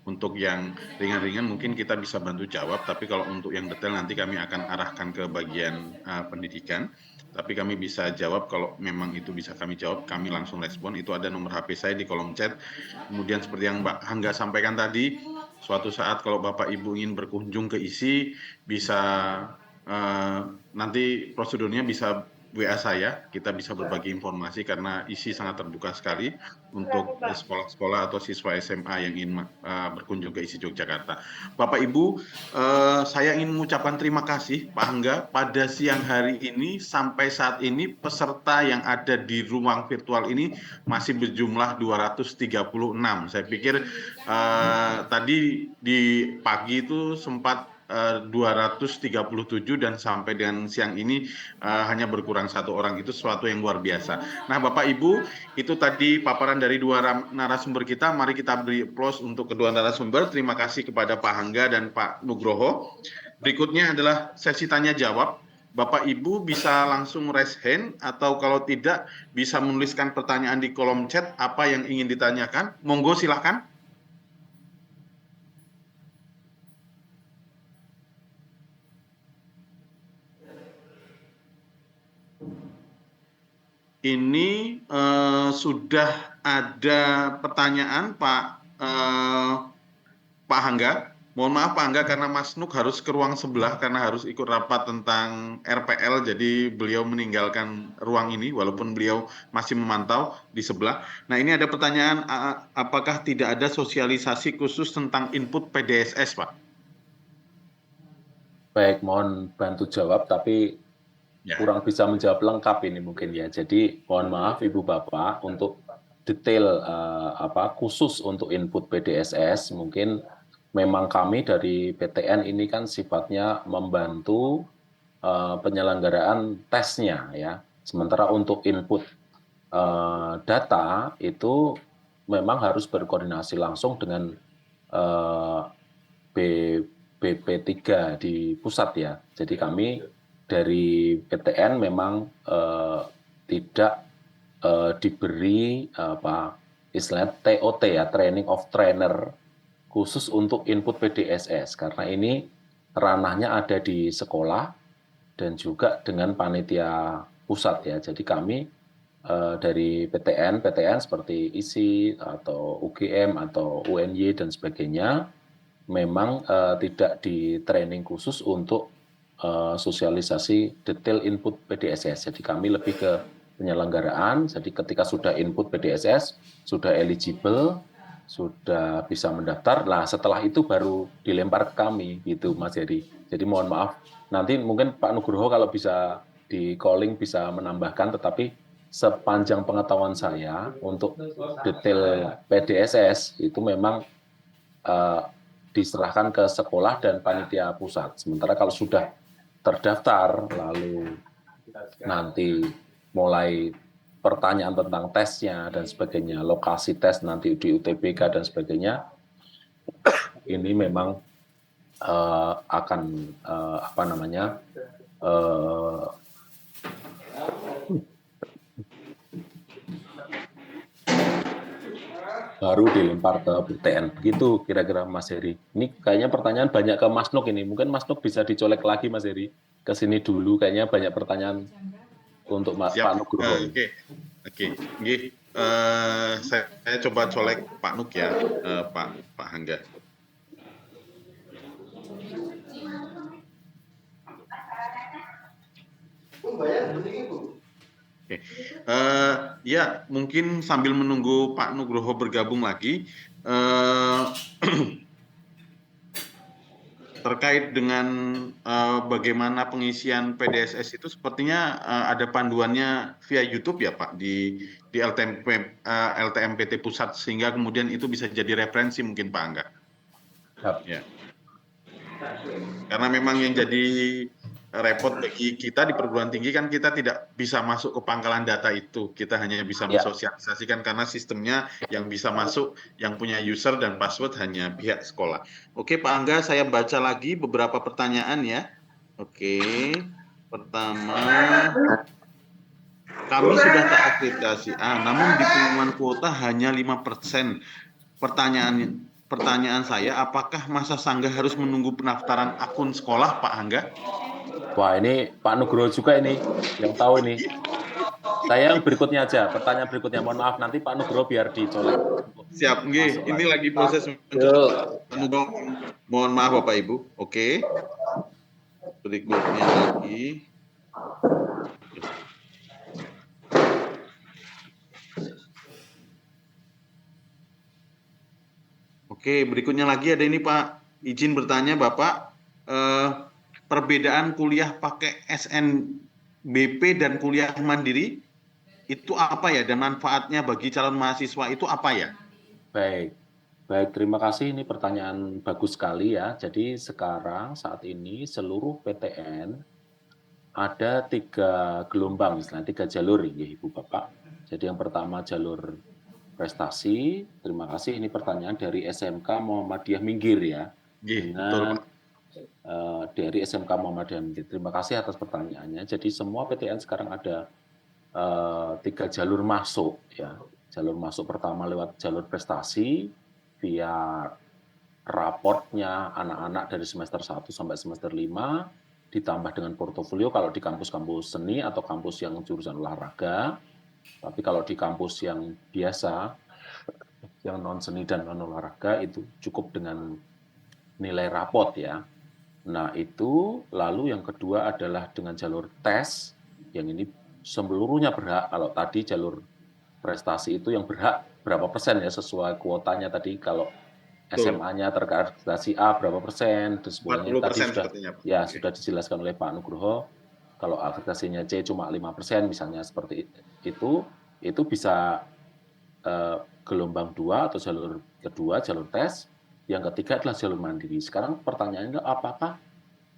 untuk yang ringan-ringan mungkin kita bisa bantu jawab, tapi kalau untuk yang detail nanti kami akan arahkan ke bagian pendidikan, tapi kami bisa jawab kalau memang itu bisa kami jawab, kami langsung respon, itu ada nomor HP saya di kolom chat. Kemudian seperti yang Mbak Hangga sampaikan tadi, suatu saat kalau Bapak Ibu ingin berkunjung ke ISI, bisa nanti prosedurnya bisa WA saya, kita bisa berbagi informasi karena ISI sangat terbuka sekali untuk sekolah-sekolah atau siswa SMA yang ingin berkunjung ke ISI Yogyakarta. Bapak Ibu, saya ingin mengucapkan terima kasih Pak Hangga, pada siang hari ini sampai saat ini peserta yang ada di ruang virtual ini masih berjumlah 236. Saya pikir tadi di pagi itu sempat 237 dan sampai dengan siang ini hanya berkurang 1 orang, itu sesuatu yang luar biasa. Nah Bapak Ibu, itu tadi paparan dari 2 narasumber kita, mari kita beri applause untuk kedua narasumber. Terima kasih kepada Pak Hangga dan Pak Nugroho. Berikutnya adalah sesi tanya jawab. Bapak Ibu bisa langsung raise hand atau kalau tidak bisa menuliskan pertanyaan di kolom chat apa yang ingin ditanyakan. Monggo silakan. Ini sudah ada pertanyaan Pak Hangga. Mohon maaf Pak Hangga karena Mas Nuk harus ke ruang sebelah karena harus ikut rapat tentang RPL, jadi beliau meninggalkan ruang ini walaupun beliau masih memantau di sebelah. Nah ini ada pertanyaan, apakah tidak ada sosialisasi khusus tentang input PDSS Pak? Baik, mohon bantu jawab, tapi kurang bisa menjawab lengkap ini mungkin ya. Jadi mohon maaf Ibu Bapak, untuk detail khusus untuk input PDSS mungkin memang kami dari PTN ini kan sifatnya membantu penyelenggaraan tesnya ya. Sementara untuk input data itu memang harus berkoordinasi langsung dengan BP3 di pusat ya. Jadi kami dari PTN memang tidak diberi istilahnya TOT ya, training of trainer khusus untuk input PDSS karena ini ranahnya ada di sekolah dan juga dengan panitia pusat ya. Jadi kami dari PTN seperti ISI atau UGM atau UNY dan sebagainya memang tidak di training khusus untuk sosialisasi detail input PDSS. Jadi kami lebih ke penyelenggaraan. Jadi ketika sudah input PDSS, sudah eligible, sudah bisa mendaftar. Nah setelah itu baru dilempar ke kami, gitu Mas Heri. Jadi mohon maaf. Nanti mungkin Pak Nugroho kalau bisa di calling bisa menambahkan, tetapi sepanjang pengetahuan saya untuk detail PDSS itu memang diserahkan ke sekolah dan panitia pusat. Sementara kalau sudah terdaftar, lalu nanti mulai pertanyaan tentang tesnya dan sebagainya, lokasi tes nanti di UTBK dan sebagainya, ini memang akan baru dilempar ke PTN. Begitu kira-kira Mas Heri. Ini kayaknya pertanyaan banyak ke Mas Nuk ini. Mungkin Mas Nuk bisa dicolek lagi Mas Heri. Ke sini dulu, kayaknya banyak pertanyaan untuk Pak Nugroho. Oke. Saya coba colek Pak Nuk ya, Pak Hangga. Oke. Ya, mungkin sambil menunggu Pak Nugroho bergabung lagi, terkait dengan bagaimana pengisian PDSS itu sepertinya ada panduannya via YouTube ya Pak di LTMPT Pusat, sehingga kemudian itu bisa jadi referensi mungkin Pak Angga. Ya. Karena memang yang jadi repot bagi kita di perguruan tinggi kan kita tidak bisa masuk ke pangkalan data itu, kita hanya bisa mensosialisasikan karena sistemnya yang bisa masuk, yang punya user dan password hanya pihak sekolah. Oke Pak Angga, saya baca lagi beberapa pertanyaan ya. Oke, pertama, kami sudah terakreditasi A, namun di pengumuman kuota hanya 5%. Pertanyaan saya, apakah masa sanggah harus menunggu pendaftaran akun sekolah, Pak Angga? Wah, ini Pak Nugroho juga ini yang tahu ini. Saya yang berikutnya aja, pertanyaan berikutnya. Mohon maaf, nanti Pak Nugroho biar dicolek. Siap, nggih. Ini lagi proses mencolek. Pak Nugroho. Mohon maaf Bapak Ibu. Oke. Berikutnya lagi. Oke, berikutnya lagi ada ini Pak. Izin bertanya Bapak, perbedaan kuliah pakai SNBP dan kuliah mandiri itu apa ya, dan manfaatnya bagi calon mahasiswa itu apa ya? Baik, baik, terima kasih. Ini pertanyaan bagus sekali ya. Jadi sekarang saat ini seluruh PTN ada 3 gelombang, misalnya 3 jalur ya Ibu Bapak. Jadi yang pertama jalur prestasi. Terima kasih. Ini pertanyaan dari SMK Muhammadiyah Minggir ya. Dengan dari SMK Muhammadiyah Minggir. Terima kasih atas pertanyaannya. Jadi semua PTN sekarang ada 3 jalur masuk ya. Jalur masuk pertama lewat jalur prestasi via raportnya anak-anak dari semester 1 sampai semester 5 ditambah dengan portofolio kalau di kampus-kampus seni atau kampus yang jurusan olahraga. Tapi kalau di kampus yang biasa, yang non seni dan non olahraga itu cukup dengan nilai raport ya. Nah itu, lalu yang kedua adalah dengan jalur tes, yang ini seluruhnya berhak. Kalau tadi jalur prestasi itu yang berhak berapa persen ya sesuai kuotanya tadi. Kalau SMA-nya terakreditasi A berapa persen, dan sebagainya tadi sudah ya sudah dijelaskan oleh Pak Nugroho. Kalau akreditasinya C cuma 5% misalnya seperti itu bisa gelombang 2 atau jalur kedua, jalur tes. Yang ketiga adalah jalur mandiri. Sekarang pertanyaannya apakah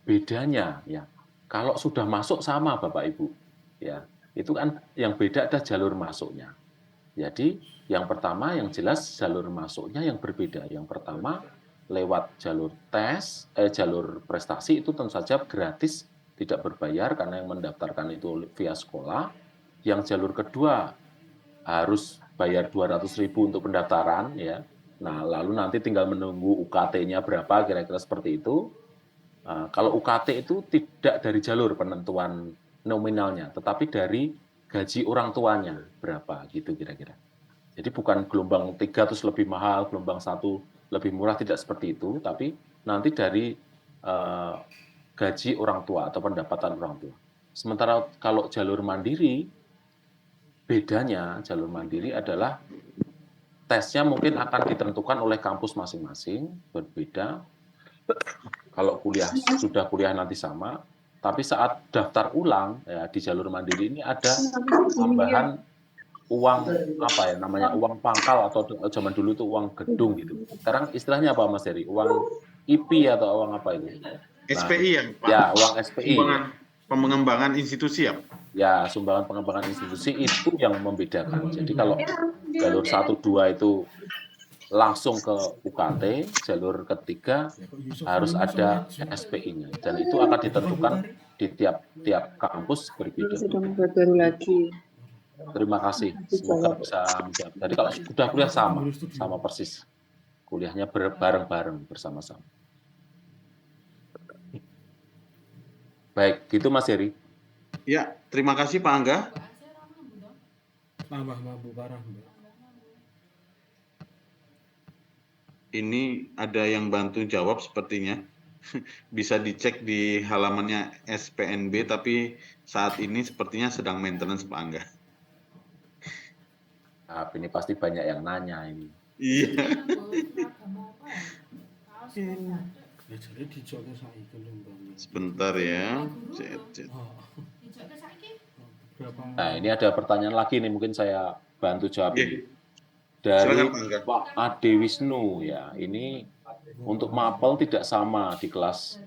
bedanya ya? Kalau sudah masuk sama Bapak Ibu, ya itu kan yang beda ada jalur masuknya. Jadi yang pertama yang jelas jalur masuknya yang berbeda. Yang pertama lewat jalur tes, jalur prestasi itu tentu saja gratis, tidak berbayar karena yang mendaftarkan itu via sekolah. Yang jalur kedua harus bayar 200.000 untuk pendaftaran ya. Nah, lalu nanti tinggal menunggu UKT-nya berapa kira-kira seperti itu. Kalau UKT itu tidak dari jalur penentuan nominalnya, tetapi dari gaji orang tuanya berapa gitu kira-kira. Jadi bukan gelombang 3 terus lebih mahal, gelombang 1 lebih murah, tidak seperti itu, tapi nanti dari gaji orang tua atau pendapatan orang tua. Sementara kalau jalur mandiri, bedanya jalur mandiri adalah tesnya mungkin akan ditentukan oleh kampus masing-masing, berbeda. Kalau sudah kuliah nanti sama, tapi saat daftar ulang ya di jalur mandiri ini ada tambahan uang apa ya namanya, uang pangkal atau zaman dulu itu uang gedung gitu. Sekarang istilahnya apa Mas Heri? Uang IP atau uang apa itu? SPI ya, Pak? Ya, uang SPI. Pengembangan institusi ya? Ya, sumbangan pengembangan institusi itu yang membedakan. Jadi kalau jalur 1-2 itu langsung ke UKT, jalur ketiga harus ada SPI-nya. Dan itu akan ditentukan di tiap kampus berbeda. Baru lagi. Terima kasih. Semoga bisa menjawab. Jadi kalau sudah kuliah sama persis. Kuliahnya bareng-bareng bersama-sama. Baik, gitu Mas Heri. Ya, terima kasih Pak Angga. Bu parah, Mbak. Ini ada yang bantu jawab sepertinya. Bisa dicek di halamannya SPNB, tapi saat ini sepertinya sedang maintenance Pak Angga. Nah, ini pasti banyak yang nanya ini. Iya. Sebentar ya. Nah, ini ada pertanyaan lagi nih, mungkin saya bantu jawab ini. Dari Pak Ade Wisnu ya, ini untuk mapel tidak sama di kelas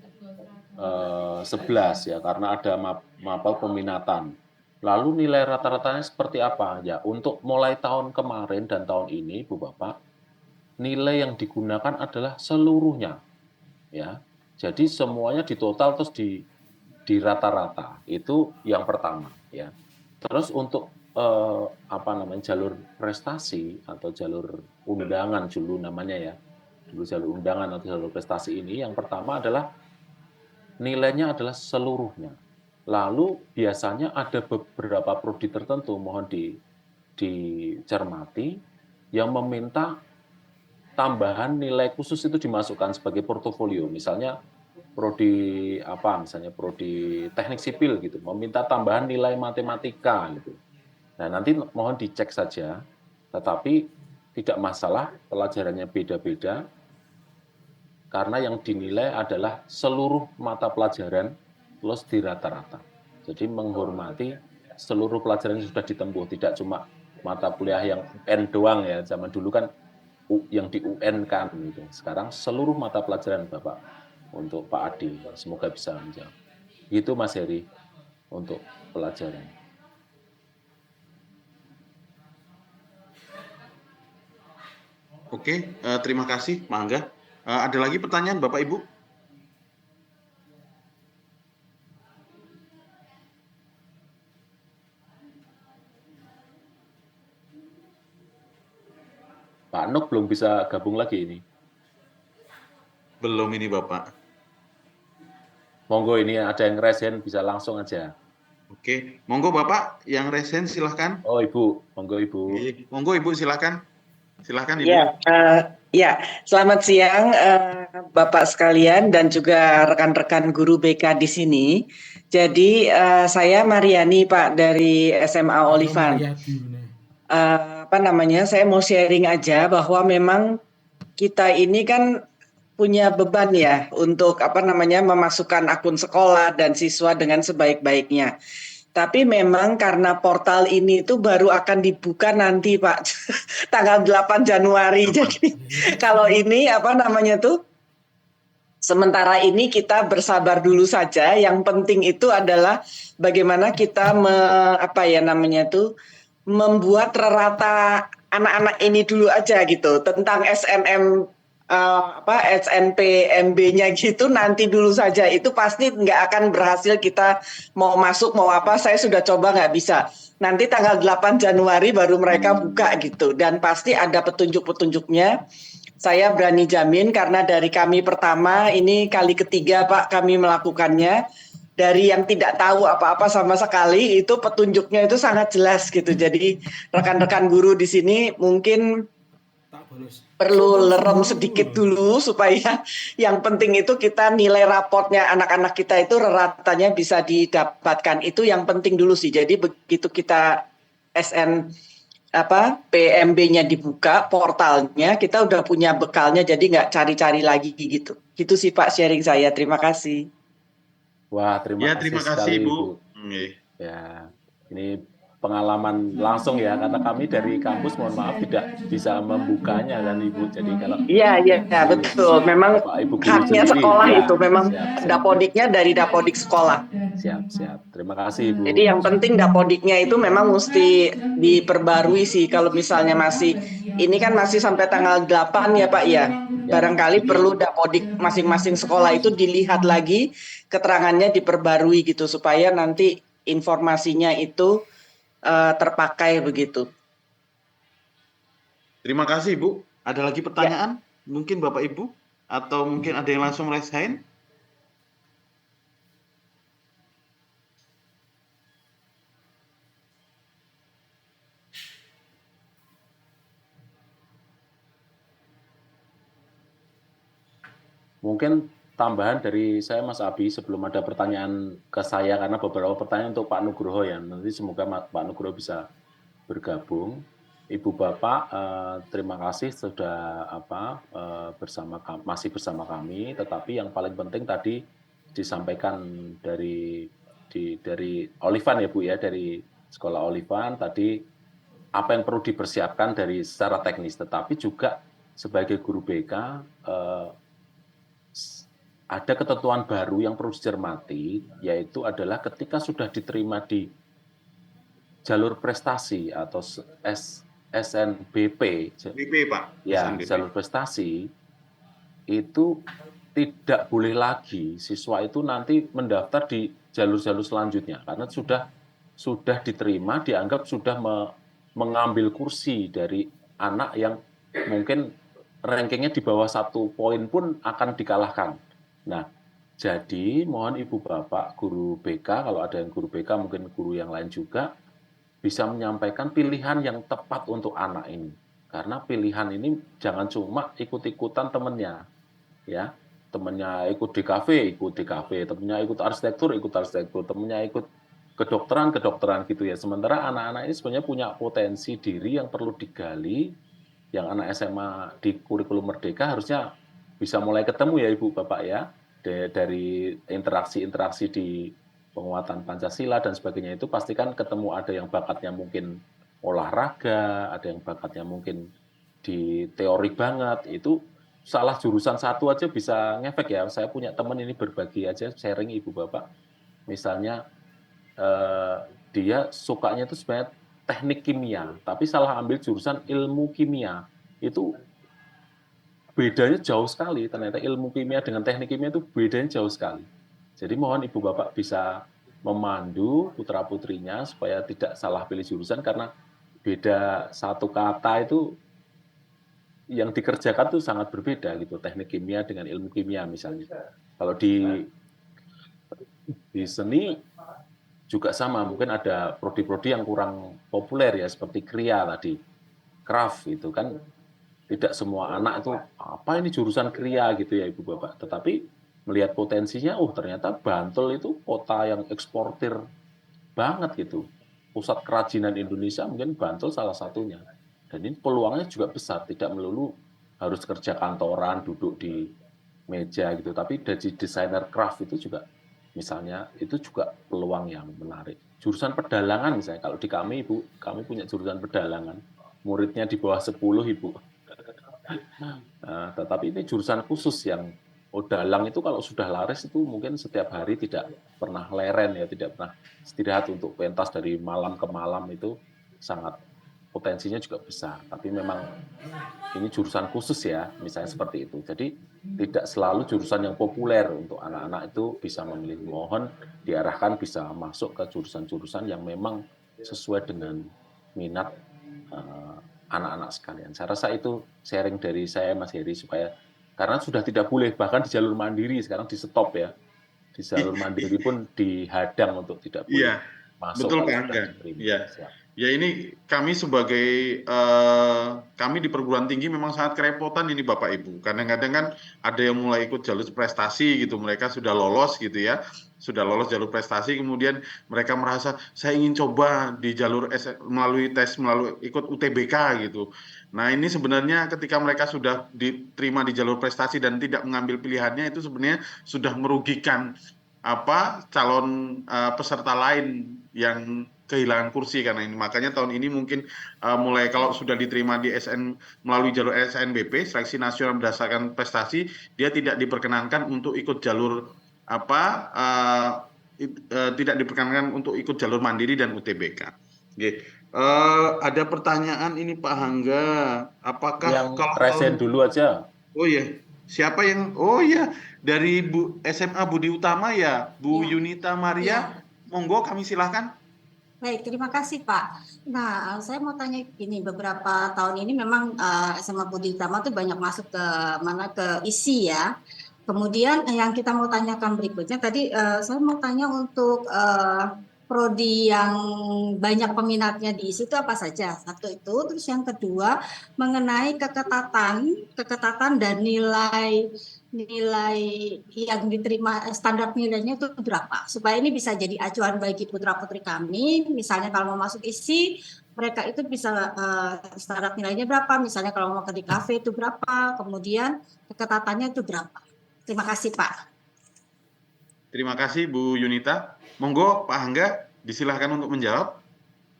11 ya, karena ada mapel peminatan. Lalu nilai rata-ratanya seperti apa? Ya, untuk mulai tahun kemarin dan tahun ini, Bu Bapak, nilai yang digunakan adalah seluruhnya. Ya. Jadi semuanya ditotal terus di rata-rata. Itu yang pertama ya. Terus untuk jalur prestasi atau jalur undangan dulu namanya ya. Dulu jalur undangan atau jalur prestasi ini yang pertama adalah nilainya adalah seluruhnya. Lalu biasanya ada beberapa prodi tertentu, mohon dicermati, yang meminta tambahan nilai khusus itu dimasukkan sebagai portofolio. Misalnya prodi teknik sipil gitu, meminta tambahan nilai matematika gitu. Nah, nanti mohon dicek saja, tetapi tidak masalah, pelajarannya beda-beda, karena yang dinilai adalah seluruh mata pelajaran plus di rata-rata. Jadi menghormati seluruh pelajaran yang sudah ditempuh, tidak cuma mata kuliah yang UN doang ya, zaman dulu kan yang di UN kan gitu. Sekarang seluruh mata pelajaran Bapak untuk Pak Adi, semoga bisa menjawab. Itu Mas Heri untuk pelajaran. Oke, terima kasih, Pak Angga. Ada lagi pertanyaan, Bapak Ibu? Pak Nuk belum bisa gabung lagi ini. Belum ini, Bapak. Monggo ini ada yang resen bisa langsung aja. Oke, monggo Bapak yang resen silahkan. Oh Ibu, monggo Ibu. Monggo Ibu silahkan. Silahkan Ibu. Ya, selamat siang Bapak sekalian dan juga rekan-rekan guru BK di sini. Jadi saya Mariani Pak dari SMA Olivan. Saya mau sharing aja bahwa memang kita ini kan punya beban ya untuk memasukkan akun sekolah dan siswa dengan sebaik-baiknya. Tapi memang karena portal ini itu baru akan dibuka nanti Pak, tanggal 8 Januari. Jadi kalau ini sementara ini kita bersabar dulu saja. Yang penting itu adalah bagaimana kita membuat rata anak-anak ini dulu aja gitu. Tentang SNPMB-nya gitu nanti dulu saja, itu pasti nggak akan berhasil. Kita mau masuk mau apa, saya sudah coba nggak bisa. Nanti tanggal 8 Januari baru mereka buka gitu, dan pasti ada petunjuk-petunjuknya. Saya berani jamin karena dari kami pertama, ini kali ketiga Pak kami melakukannya. Dari yang tidak tahu apa-apa sama sekali, itu petunjuknya itu sangat jelas gitu. Jadi rekan-rekan guru di sini mungkin perlu lerem sedikit dulu supaya yang penting itu kita nilai raportnya anak-anak kita itu ratanya bisa didapatkan. Itu yang penting dulu sih. Jadi begitu kita PMB-nya dibuka portalnya, kita udah punya bekalnya, jadi nggak cari-cari lagi gitu. Gitu sih Pak sharing saya. Terima kasih. Wah, terima kasih Ibu. Ya, ini pengalaman langsung ya, karena kami dari kampus mohon maaf tidak bisa membukanya kan Ibu. Jadi kalau Iya betul, memang Ibu haknya sendiri, sekolah ya, itu memang siap. dapodiknya dari dapodik sekolah. Siap. Terima kasih Ibu. Jadi yang penting dapodiknya itu memang mesti diperbarui sih. Kalau misalnya ini kan masih sampai tanggal 8 ya Pak ya. Barangkali perlu dapodik masing-masing sekolah itu dilihat lagi, keterangannya diperbarui gitu supaya nanti informasinya itu terpakai begitu. Terima kasih Ibu. Ada lagi pertanyaan? Mungkin Bapak Ibu? Atau mungkin ada yang langsung raise hand? Mungkin tambahan dari saya Mas Abi sebelum ada pertanyaan ke saya, karena beberapa pertanyaan untuk Pak Nugroho ya. Nanti semoga Pak Nugroho bisa bergabung. Ibu Bapak, terima kasih sudah masih bersama kami. Tetapi yang paling penting tadi disampaikan dari Olivan ya Bu ya, dari sekolah Olivan tadi apa yang perlu dipersiapkan dari secara teknis, tetapi juga sebagai guru BK ada ketentuan baru yang perlu dicermati, yaitu adalah ketika sudah diterima di jalur prestasi atau SNBP, BP Pak. ya, SNBP. jalur prestasi itu tidak boleh lagi siswa itu nanti mendaftar di jalur-jalur selanjutnya karena sudah diterima, dianggap sudah mengambil kursi dari anak yang mungkin rankingnya di bawah 1 poin pun akan dikalahkan. Nah, jadi mohon Ibu Bapak guru BK, kalau ada yang guru BK mungkin guru yang lain juga bisa menyampaikan pilihan yang tepat untuk anak ini. Karena pilihan ini jangan cuma ikut-ikutan temennya, ya. Temennya ikut DKV, temennya ikut arsitektur, temennya ikut kedokteran gitu ya. Sementara anak-anak ini sebenarnya punya potensi diri yang perlu digali, yang anak SMA di kurikulum Merdeka harusnya bisa mulai ketemu ya Ibu Bapak ya, dari interaksi-interaksi di penguatan Pancasila dan sebagainya itu pastikan ketemu ada yang bakatnya mungkin olahraga, ada yang bakatnya mungkin di teori banget, itu salah jurusan satu aja bisa ngefek ya. Saya punya teman ini berbagi aja, sharing Ibu Bapak. Misalnya dia sukanya itu sebenarnya teknik kimia, tapi salah ambil jurusan ilmu kimia. Itu bedanya jauh sekali. Ternyata ilmu kimia dengan teknik kimia itu bedanya jauh sekali. Jadi mohon Ibu Bapak bisa memandu putra-putrinya supaya tidak salah pilih jurusan karena beda satu kata itu yang dikerjakan tuh sangat berbeda gitu, teknik kimia dengan ilmu kimia misalnya. Kalau di seni juga sama, mungkin ada prodi-prodi yang kurang populer ya seperti kria tadi, craft itu kan tidak semua anak itu apa ini jurusan kria gitu ya Ibu Bapak. Tetapi melihat potensinya, ternyata Bantul itu kota yang eksportir banget gitu. Pusat kerajinan Indonesia mungkin Bantul salah satunya. Dan ini peluangnya juga besar, tidak melulu harus kerja kantoran, duduk di meja gitu. Tapi dari desainer craft itu juga, misalnya, itu juga peluang yang menarik. Jurusan pedalangan misalnya, kalau di kami Ibu, kami punya jurusan pedalangan. Muridnya di bawah 10 Ibu. Nah, tetapi ini jurusan khusus yang dalang itu kalau sudah laris itu mungkin setiap hari tidak pernah leren ya, tidak pernah istirahat untuk pentas dari malam ke malam itu sangat potensinya juga besar. Tapi memang ini jurusan khusus ya, misalnya seperti itu. Jadi tidak selalu jurusan yang populer untuk anak-anak itu bisa memilih. Mohon diarahkan bisa masuk ke jurusan-jurusan yang memang sesuai dengan minat anak-anak sekalian. Saya rasa itu sharing dari saya Mas Heri supaya karena sudah tidak boleh bahkan di jalur mandiri sekarang di stop ya. Di jalur mandiri pun dihadang untuk tidak boleh masuk betul kalau Pak sudah Angga. diterima. Iya. Ya ini kami sebagai kami di perguruan tinggi memang sangat kerepotan ini Bapak Ibu. Kadang-kadang kan ada yang mulai ikut jalur prestasi gitu, mereka sudah lolos gitu ya, sudah lolos jalur prestasi, kemudian mereka merasa saya ingin coba di jalur melalui tes melalui ikut UTBK gitu. Nah ini sebenarnya ketika mereka sudah diterima di jalur prestasi dan tidak mengambil pilihannya itu sebenarnya sudah merugikan calon peserta lain yang kehilangan kursi karena ini. Makanya tahun ini mungkin mulai kalau sudah diterima di SN melalui jalur SNBP, seleksi nasional berdasarkan prestasi, dia tidak diperkenankan untuk ikut jalur tidak diperkenankan untuk ikut jalur mandiri dan UTBK. Oke. Ada pertanyaan ini Pak Hangga, apakah yang kalau resen dulu aja. Oh iya, siapa yang? Oh iya, dari Bu SMA Budi Utama ya, Bu Yunita Maria. Monggo kami silahkan. Baik, terima kasih Pak. Nah, saya mau tanya gini, beberapa tahun ini memang SMA Budi Utama tuh banyak masuk ke isi ya. Kemudian yang kita mau tanyakan berikutnya tadi saya mau tanya untuk prodi yang banyak peminatnya di isi itu apa saja? Satu itu, terus yang kedua mengenai keketatan dan nilai yang diterima, standar nilainya itu berapa, supaya ini bisa jadi acuan bagi putra-putri kami. Misalnya kalau mau masuk isi, mereka itu bisa standar nilainya berapa, misalnya kalau mau ke di kafe itu berapa, kemudian keketatannya itu berapa. Terima kasih Pak. Terima kasih Bu Yunita. Monggo Pak Hangga disilahkan untuk menjawab.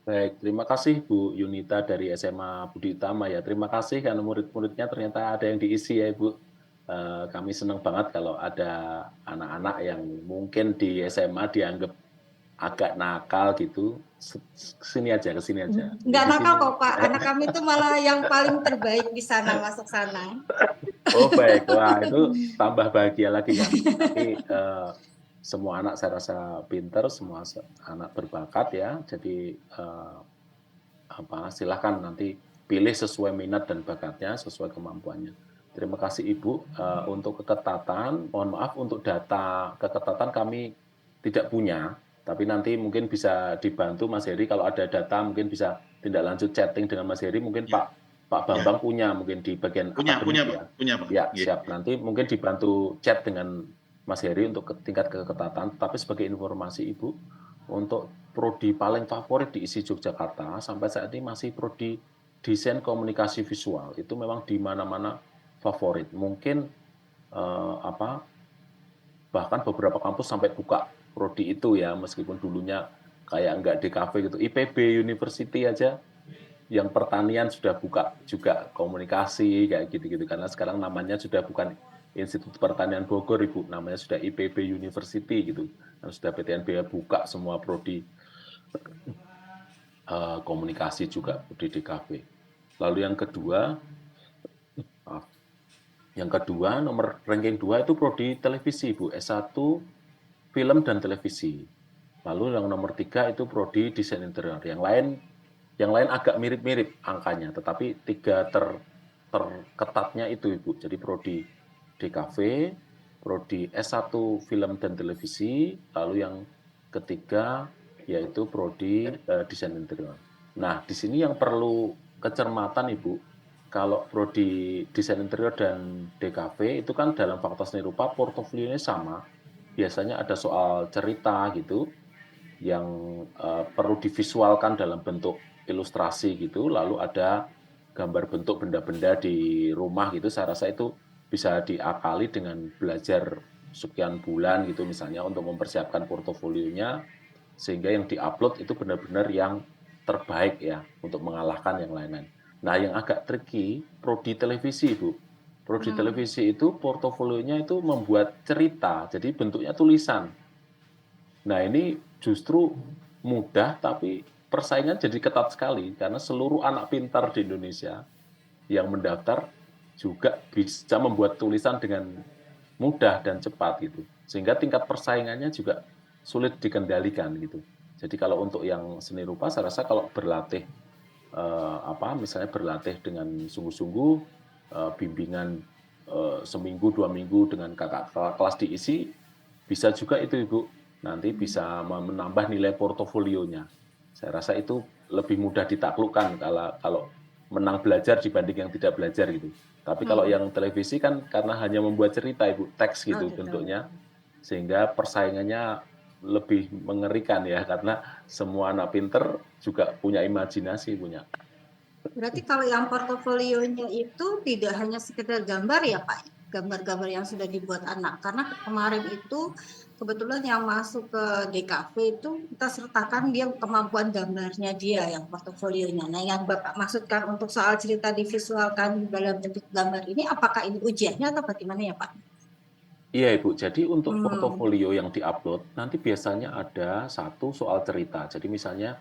Baik, terima kasih Bu Yunita dari SMA Budi Utama ya. Terima kasih karena murid-muridnya ternyata ada yang diisi ya Ibu. Kami senang banget kalau ada anak-anak yang mungkin di SMA dianggap agak nakal gitu, kesini aja. Nggak nakal kok Pak, anak kami itu malah yang paling terbaik di sana, masuk sana. Oh baik, wah itu tambah bahagia lagi kan. Tapi semua anak saya rasa pinter, semua anak berbakat ya. Jadi silahkan nanti pilih sesuai minat dan bakatnya, sesuai kemampuannya. Terima kasih Ibu. Untuk keketatan, mohon maaf untuk data keketatan kami tidak punya, tapi nanti mungkin bisa dibantu Mas Heri kalau ada data mungkin bisa tindak lanjut chatting dengan Mas Heri, mungkin Ya. Pak Bambang punya mungkin di bagian akademik ya. Punya Pak. Ya, siap. Nanti mungkin dibantu chat dengan Mas Heri untuk tingkat keketatan, tapi sebagai informasi Ibu, untuk prodi paling favorit di ISI Yogyakarta sampai saat ini masih prodi desain komunikasi visual. Itu memang di mana-mana favorit. Mungkin bahkan beberapa kampus sampai buka prodi itu ya, meskipun dulunya kayak enggak DKV gitu. IPB University aja yang pertanian sudah buka juga komunikasi kayak gitu-gitu, karena sekarang namanya sudah bukan Institut Pertanian Bogor Ibu, namanya sudah IPB University gitu. Dan sudah PTNBH buka semua prodi komunikasi juga di DKV. Lalu yang kedua, nomor ranking 2 itu prodi televisi Bu, S1 film dan televisi. Lalu yang nomor 3 itu prodi desain interior. Yang lain agak mirip-mirip angkanya, tetapi 3 terketatnya itu Ibu. Jadi prodi DKV, prodi S1 film dan televisi, lalu yang ketiga yaitu prodi desain interior. Nah, di sini yang perlu kecermatan Ibu, kalau prodi desain interior dan DKV itu kan dalam fakta seni rupa portofolionya sama. Biasanya ada soal cerita gitu yang perlu divisualkan dalam bentuk ilustrasi gitu, lalu ada gambar bentuk benda-benda di rumah gitu. Saya rasa itu bisa diakali dengan belajar sekian bulan gitu misalnya untuk mempersiapkan portofolionya, sehingga yang diupload itu benar-benar yang terbaik ya untuk mengalahkan yang lain-lain. Nah, yang agak tricky prodi televisi Bu. Prodi televisi itu portofolionya itu membuat cerita, jadi bentuknya tulisan. Nah, ini justru mudah tapi persaingan jadi ketat sekali karena seluruh anak pintar di Indonesia yang mendaftar juga bisa membuat tulisan dengan mudah dan cepat gitu. Sehingga tingkat persaingannya juga sulit dikendalikan gitu. Jadi kalau untuk yang seni rupa saya rasa kalau berlatih misalnya berlatih dengan sungguh-sungguh, bimbingan seminggu 2 minggu dengan kakak kelas diisi, bisa juga itu Ibu nanti bisa menambah nilai portofolionya. Saya rasa itu lebih mudah ditaklukkan kalau menang belajar dibanding yang tidak belajar gitu. Tapi kalau yang televisi kan karena hanya membuat cerita Ibu, teks gitu bentuknya, sehingga persaingannya lebih mengerikan ya, karena semua anak pinter juga punya imajinasi, punya. Berarti kalau yang portofolionya itu tidak hanya sekedar gambar ya Pak, gambar-gambar yang sudah dibuat anak. Karena kemarin itu kebetulan yang masuk ke DKV itu kita sertakan dia kemampuan gambarnya dia yang portofolionya. Nah, yang Bapak maksudkan untuk soal cerita divisualkan dalam bentuk gambar ini, apakah ini ujiannya atau bagaimana ya Pak? Iya Ibu, jadi untuk portofolio yang diupload nanti biasanya ada satu soal cerita. Jadi misalnya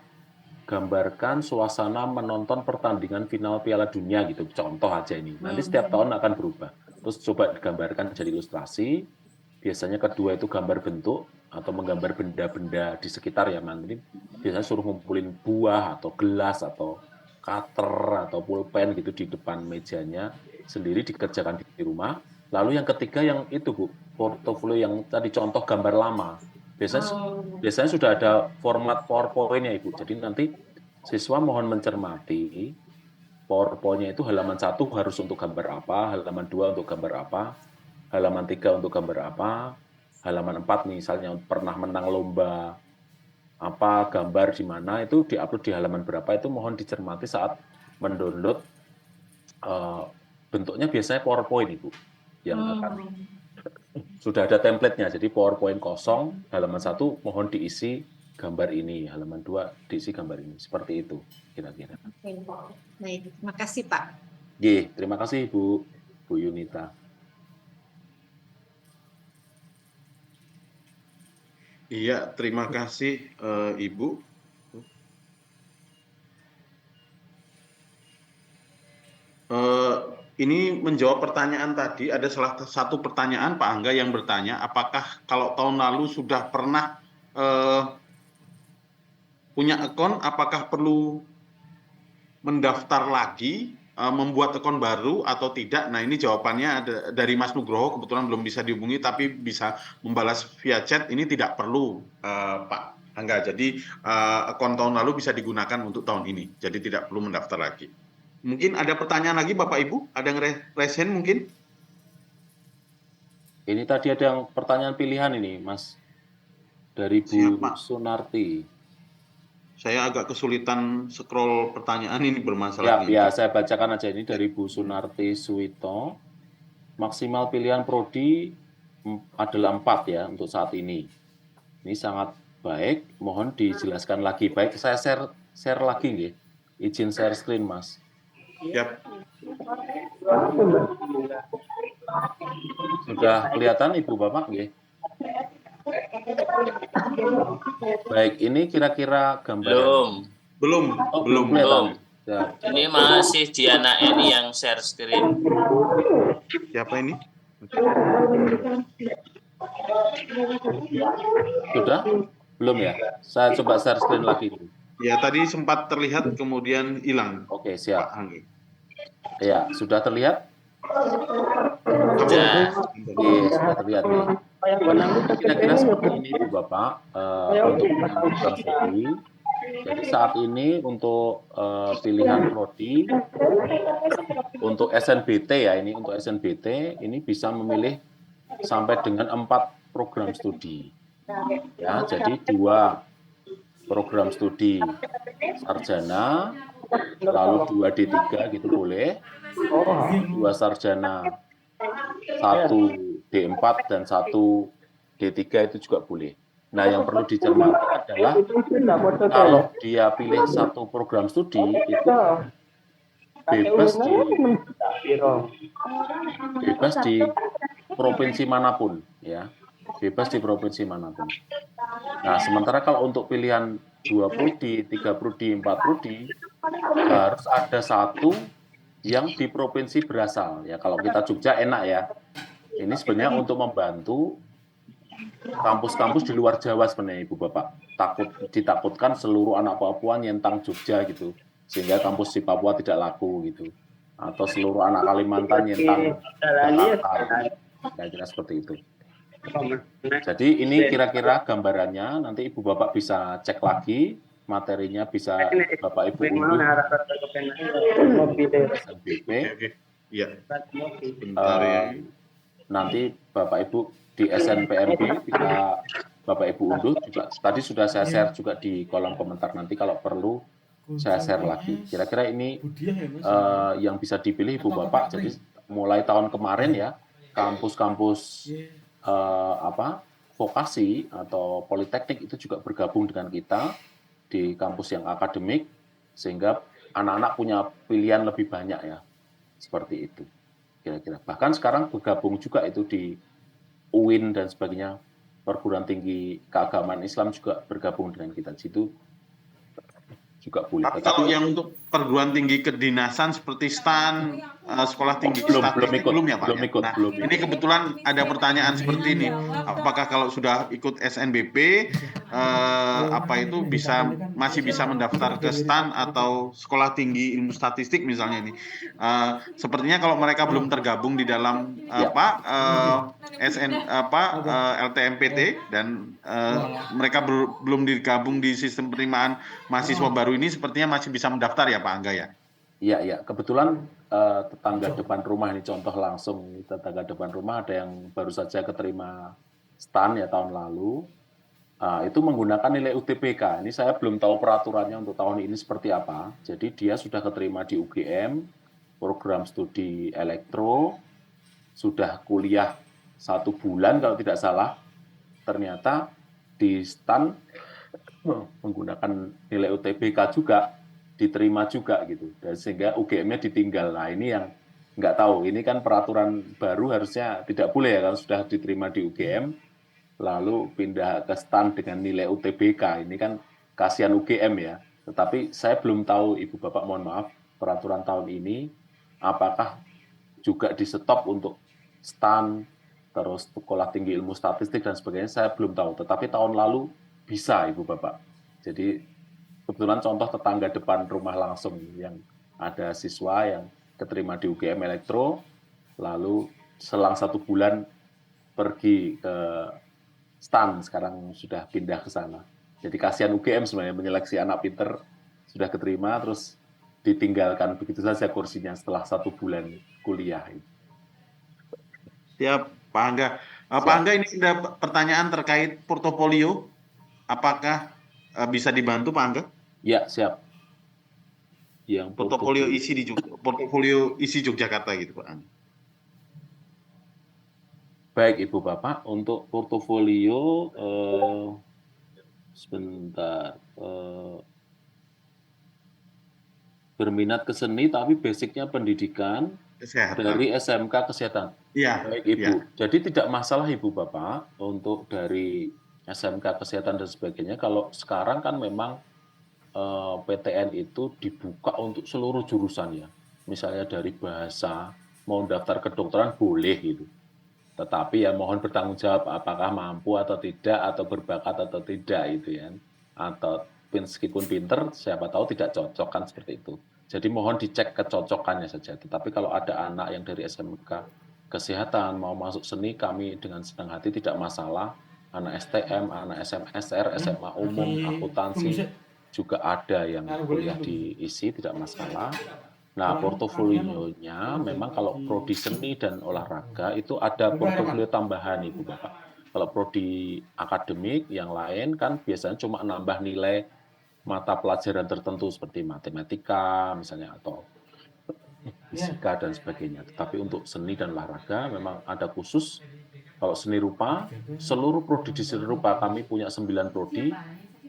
gambarkan suasana menonton pertandingan final Piala Dunia gitu, contoh aja ini. Nanti setiap tahun akan berubah. Terus coba digambarkan jadi ilustrasi. Biasanya kedua itu gambar bentuk atau menggambar benda-benda di sekitar ya, nanti biasanya suruh ngumpulin buah atau gelas atau cutter atau pulpen gitu di depan mejanya sendiri dikerjakan di rumah. Lalu yang ketiga yang itu Bu, portofolio yang tadi contoh gambar lama. Biasanya sudah ada format PowerPoint-nya Ibu. Jadi nanti siswa mohon mencermati PowerPoint-nya itu halaman 1 harus untuk gambar apa, halaman 2 untuk gambar apa, halaman 3 untuk gambar apa, halaman 4 misalnya pernah menang lomba apa, gambar di mana, itu diupload di halaman berapa, itu mohon dicermati saat mendownload. Bentuknya biasanya PowerPoint Ibu yang akan sudah ada template-nya. Jadi PowerPoint kosong, halaman 1 mohon diisi gambar ini, halaman 2 diisi gambar ini. Seperti itu kira-kira. Baik, terima kasih Pak. Terima kasih Bu Yunita. Iya, terima kasih Ibu. Ini menjawab pertanyaan tadi, ada salah satu pertanyaan Pak Angga yang bertanya, apakah kalau tahun lalu sudah pernah punya akun, apakah perlu mendaftar lagi, membuat akun baru atau tidak? Nah, ini jawabannya ada dari Mas Nugroho, kebetulan belum bisa dihubungi, tapi bisa membalas via chat, ini tidak perlu Pak Angga. Jadi akun tahun lalu bisa digunakan untuk tahun ini, jadi tidak perlu mendaftar lagi. Mungkin ada pertanyaan lagi Bapak Ibu? Ada yang resen mungkin? Ini tadi ada yang pertanyaan pilihan ini, Mas. Dari Bu Siapa? Sunarti. Saya agak kesulitan scroll pertanyaan ini bermasalah. Ya, saya bacakan aja ini dari Bu Sunarti Suwito. Maksimal pilihan prodi adalah 4 ya untuk saat ini. Ini sangat baik, mohon dijelaskan lagi. Baik, saya share lagi nggih. Izin share screen, Mas. Yap. Sudah kelihatan Ibu Bapak nggih? Baik, ini kira-kira gambaran. Belum. Belum kelihatan. Ya. Ini masih Diana Eni yang share screen. Siapa ini? Sudah? Belum ya? Saya coba share screen lagi. Ya, tadi sempat terlihat kemudian hilang. Oke, siap. Pak Angga. Ya, sudah terlihat? Sudah. Sudah terlihat nih. Kira-kira seperti ini Bu Bapak untuk program studi. Jadi saat ini untuk pilihan prodi untuk SNBT ya, ini untuk SNBT ini bisa memilih sampai dengan 4 program studi. Ya, jadi 2 program studi sarjana, lalu 2 D3 gitu boleh, 2 sarjana, 1 D4 dan 1 D3 itu juga boleh. Nah, yang perlu dicermati adalah kalau dia pilih 1 program studi itu bebas di provinsi manapun ya, bebas di provinsi manapun. Nah, sementara kalau untuk pilihan 2 prodi, 3 prodi, 4 prodi harus ada 1 yang di provinsi berasal ya. Kalau kita Jogja enak ya. Ini sebenarnya untuk membantu kampus-kampus di luar Jawa sebenarnya Ibu Bapak. Ditakutkan seluruh anak Papua nyentang Jogja gitu. Sehingga kampus di Papua tidak laku gitu. Atau seluruh anak Kalimantan nyentang Jakarta. Kira-kira seperti itu. Jadi ini kira-kira gambarannya, nanti Ibu Bapak bisa cek lagi, materinya bisa Bapak Ibu unduh. SNBP. Iya. Bentar ya. Nanti Bapak Ibu di SNPMB bisa Bapak Ibu unduh juga. Tadi sudah saya share juga di kolom komentar, nanti kalau perlu saya share lagi. Kira-kira ini yang bisa dipilih Ibu Bapak. Jadi mulai tahun kemarin ya, kampus-kampus vokasi atau politeknik itu juga bergabung dengan kita di kampus yang akademik, sehingga anak-anak punya pilihan lebih banyak ya, seperti itu kira-kira. Bahkan sekarang bergabung juga itu di UIN dan sebagainya, perguruan tinggi keagamaan Islam juga bergabung dengan kita. Situ juga boleh. Tapi kalau yang untuk perguruan tinggi kedinasan seperti STAN, sekolah tinggi statistik belum ya Pak? Belum. Ini kebetulan ada pertanyaan seperti ini. Apakah kalau sudah ikut SNBP, itu masih bisa mendaftar ke STAN atau sekolah tinggi ilmu statistik misalnya ini? Sepertinya kalau mereka belum tergabung di dalam LTMPT dan mereka belum digabung di sistem penerimaan mahasiswa baru ini, sepertinya masih bisa mendaftar ya Pak Angga ya? Iya. Kebetulan tetangga depan rumah ini contoh langsung, tetangga depan rumah ada yang baru saja keterima STAN ya tahun lalu, itu menggunakan nilai UTBK. Ini saya belum tahu peraturannya untuk tahun ini seperti apa. Jadi dia sudah keterima di UGM, program studi elektro, sudah kuliah 1 bulan kalau tidak salah, ternyata di STAN menggunakan nilai UTBK juga, diterima juga gitu, dan sehingga UGM-nya ditinggal. Nah ini yang nggak tahu, ini kan peraturan baru harusnya tidak boleh ya kalau sudah diterima di UGM lalu pindah ke STAN dengan nilai UTBK. Ini kan kasihan UGM ya. Tetapi saya belum tahu, Ibu Bapak, mohon maaf, peraturan tahun ini apakah juga di stop untuk STAN, terus sekolah tinggi ilmu statistik dan sebagainya, saya belum tahu. Tetapi tahun lalu bisa, Ibu Bapak. Jadi kebetulan contoh tetangga depan rumah langsung yang ada siswa yang keterima di UGM Elektro, lalu selang 1 bulan pergi ke STAN, sekarang sudah pindah ke sana. Jadi kasihan UGM sebenarnya menyeleksi anak pinter, sudah keterima, terus ditinggalkan begitu saja kursinya setelah 1 bulan kuliah. Siap, Pak Angga. Pak Angga, ini ada pertanyaan terkait portofolio. Apakah bisa dibantu, Pak Angga? Ya, siap. Yang Portofolio isi Yogyakarta gitu, Pak Angga. Baik, Ibu Bapak, untuk portofolio sebentar, berminat ke seni tapi basicnya pendidikan Kesehatan. dari SMK Kesehatan. Iya. Baik, Ibu. Jadi tidak masalah, Ibu Bapak, untuk dari SMK Kesehatan dan sebagainya. Kalau sekarang kan memang PTN itu dibuka untuk seluruh jurusan ya. Misalnya dari bahasa, mau daftar kedokteran boleh gitu. Tetapi ya mohon bertanggung jawab apakah mampu atau tidak, atau berbakat atau tidak itu ya. Atau meskipun pinter, siapa tahu tidak cocok kan seperti itu. Jadi mohon dicek kecocokannya saja. Tetapi kalau ada anak yang dari SMK Kesehatan mau masuk seni, kami dengan senang hati tidak masalah. Anak STM, anak SMSR, SMA umum, akuntansi juga ada yang kuliah di ISI, tidak masalah. Nah, portofolionya memang kalau prodi seni dan olahraga itu ada portofolio tambahan, Ibu Bapak. Kalau prodi akademik yang lain kan biasanya cuma nambah nilai mata pelajaran tertentu seperti matematika misalnya atau fisika dan sebagainya. Tetapi untuk seni dan olahraga memang ada khusus. Kalau seni rupa, seluruh prodi di seni rupa kami punya 9 prodi.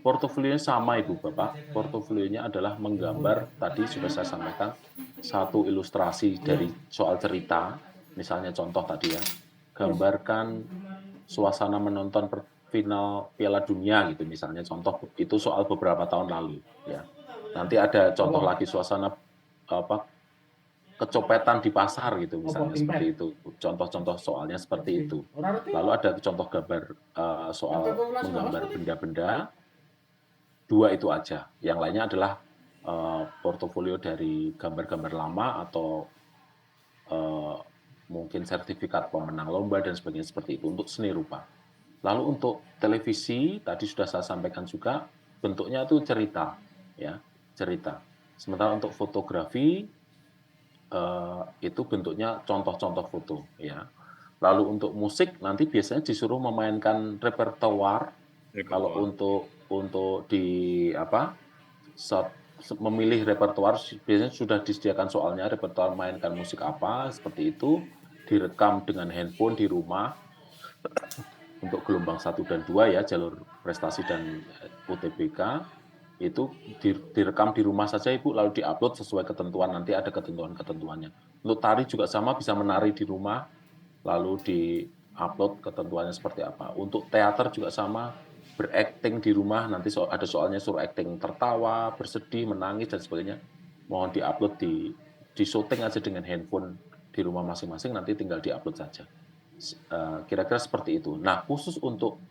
Portofolionya sama, Ibu Bapak. Portofolionya adalah menggambar, tadi sudah saya sampaikan, satu ilustrasi dari soal cerita, misalnya contoh tadi ya, gambarkan suasana menonton final Piala Dunia gitu misalnya, contoh itu soal beberapa tahun lalu ya. Nanti ada contoh lagi suasana kecopetan di pasar gitu misalnya, seperti itu. Contoh-contoh soalnya seperti itu. Lalu ada contoh gambar soal menggambar benda-benda. 2 itu aja. Yang lainnya adalah portofolio dari gambar-gambar lama atau mungkin sertifikat pemenang lomba dan sebagainya seperti itu untuk seni rupa. Lalu untuk televisi tadi sudah saya sampaikan juga bentuknya itu cerita, ya cerita. Sementara untuk fotografi itu bentuknya contoh-contoh foto, ya. Lalu untuk musik nanti biasanya disuruh memainkan repertoire. Kalau untuk di memilih repertoire biasanya sudah disediakan soalnya repertoire mainkan musik apa seperti itu, direkam dengan handphone di rumah untuk gelombang 1 dan 2 ya, jalur prestasi dan UTBK itu direkam di rumah saja Ibu, lalu diupload sesuai ketentuan, nanti ada ketentuan-ketentuannya. Untuk tari juga sama, bisa menari di rumah lalu diupload ketentuannya seperti apa. Untuk teater juga sama, berakting di rumah, nanti ada soalnya suruh acting tertawa, bersedih, menangis, dan sebagainya. Mohon diupload, di syuting aja dengan handphone di rumah masing-masing, nanti tinggal diupload saja. Kira-kira seperti itu. Nah, khusus untuk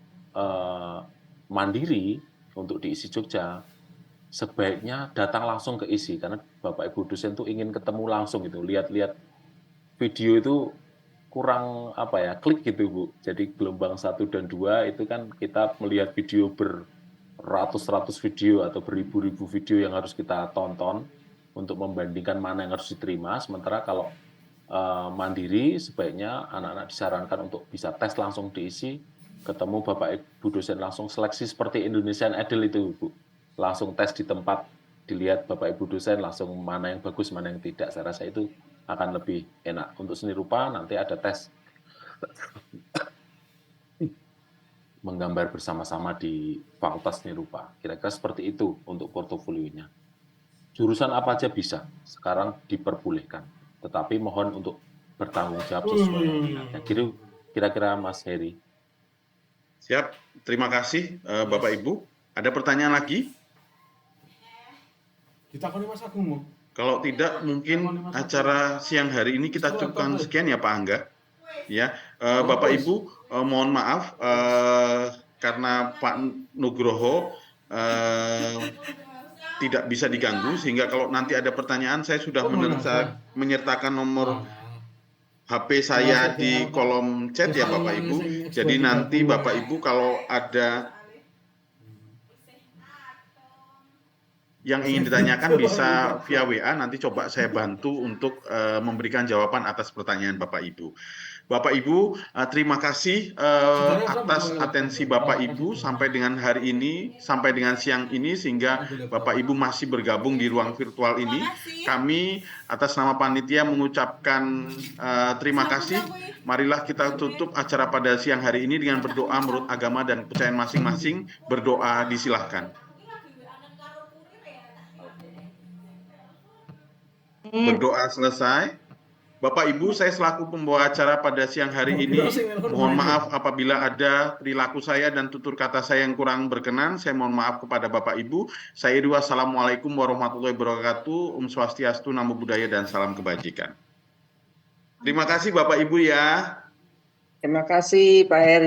mandiri, untuk di ISI Jogja, sebaiknya datang langsung ke ISI, karena Bapak Ibu dosen tuh ingin ketemu langsung gitu, lihat-lihat video itu kurang klik gitu Bu. Jadi gelombang 1 dan 2 itu kan kita melihat video beratus-ratus video atau beribu-ribu video yang harus kita tonton untuk membandingkan mana yang harus diterima. Sementara kalau mandiri sebaiknya anak-anak disarankan untuk bisa tes langsung diisi, ketemu Bapak Ibu dosen langsung, seleksi seperti Indonesian Idol itu Bu. Langsung tes di tempat, dilihat Bapak Ibu dosen langsung mana yang bagus, mana yang tidak. Saya rasa itu akan lebih enak. Untuk seni rupa nanti ada tes menggambar bersama-sama di Fakultas Seni Rupa. Kira-kira seperti itu untuk portofolionya. Jurusan apa aja bisa, sekarang diperbolehkan. Tetapi mohon untuk bertanggung jawab sesuai minatnya. Kira-kira Mas Heri. Siap, terima kasih Bapak Ibu. Ada pertanyaan lagi? Kita koni Mas Agung mau. Kalau tidak, mungkin acara siang hari ini kita cukupkan sekian ya Pak Angga. Ya, Bapak Ibu, mohon maaf karena Pak Nugroho tidak bisa diganggu, sehingga kalau nanti ada pertanyaan saya sudah menyertakan nomor HP saya di kolom chat ya Bapak Ibu. Jadi nanti Bapak Ibu kalau ada yang ingin ditanyakan bisa via WA, nanti coba saya bantu untuk memberikan jawaban atas pertanyaan Bapak Ibu. Bapak Ibu, terima kasih atas atensi Bapak Ibu sampai dengan hari ini, sampai dengan siang ini, sehingga Bapak Ibu masih bergabung di ruang virtual ini. Kami atas nama panitia mengucapkan terima kasih. Marilah kita tutup acara pada siang hari ini dengan berdoa menurut agama dan kepercayaan masing-masing. Berdoa disilahkan. Berdoa selesai. Bapak Ibu, saya selaku pembawa acara pada siang hari ini, mohon maaf apabila ada perilaku saya dan tutur kata saya yang kurang berkenan. Saya mohon maaf kepada Bapak Ibu. Saya Ridho, wassalamualaikum warahmatullahi wabarakatuh. Om Swastiastu, Namo Buddhaya, dan salam kebajikan. Terima kasih Bapak Ibu ya. Terima kasih Pak Heri.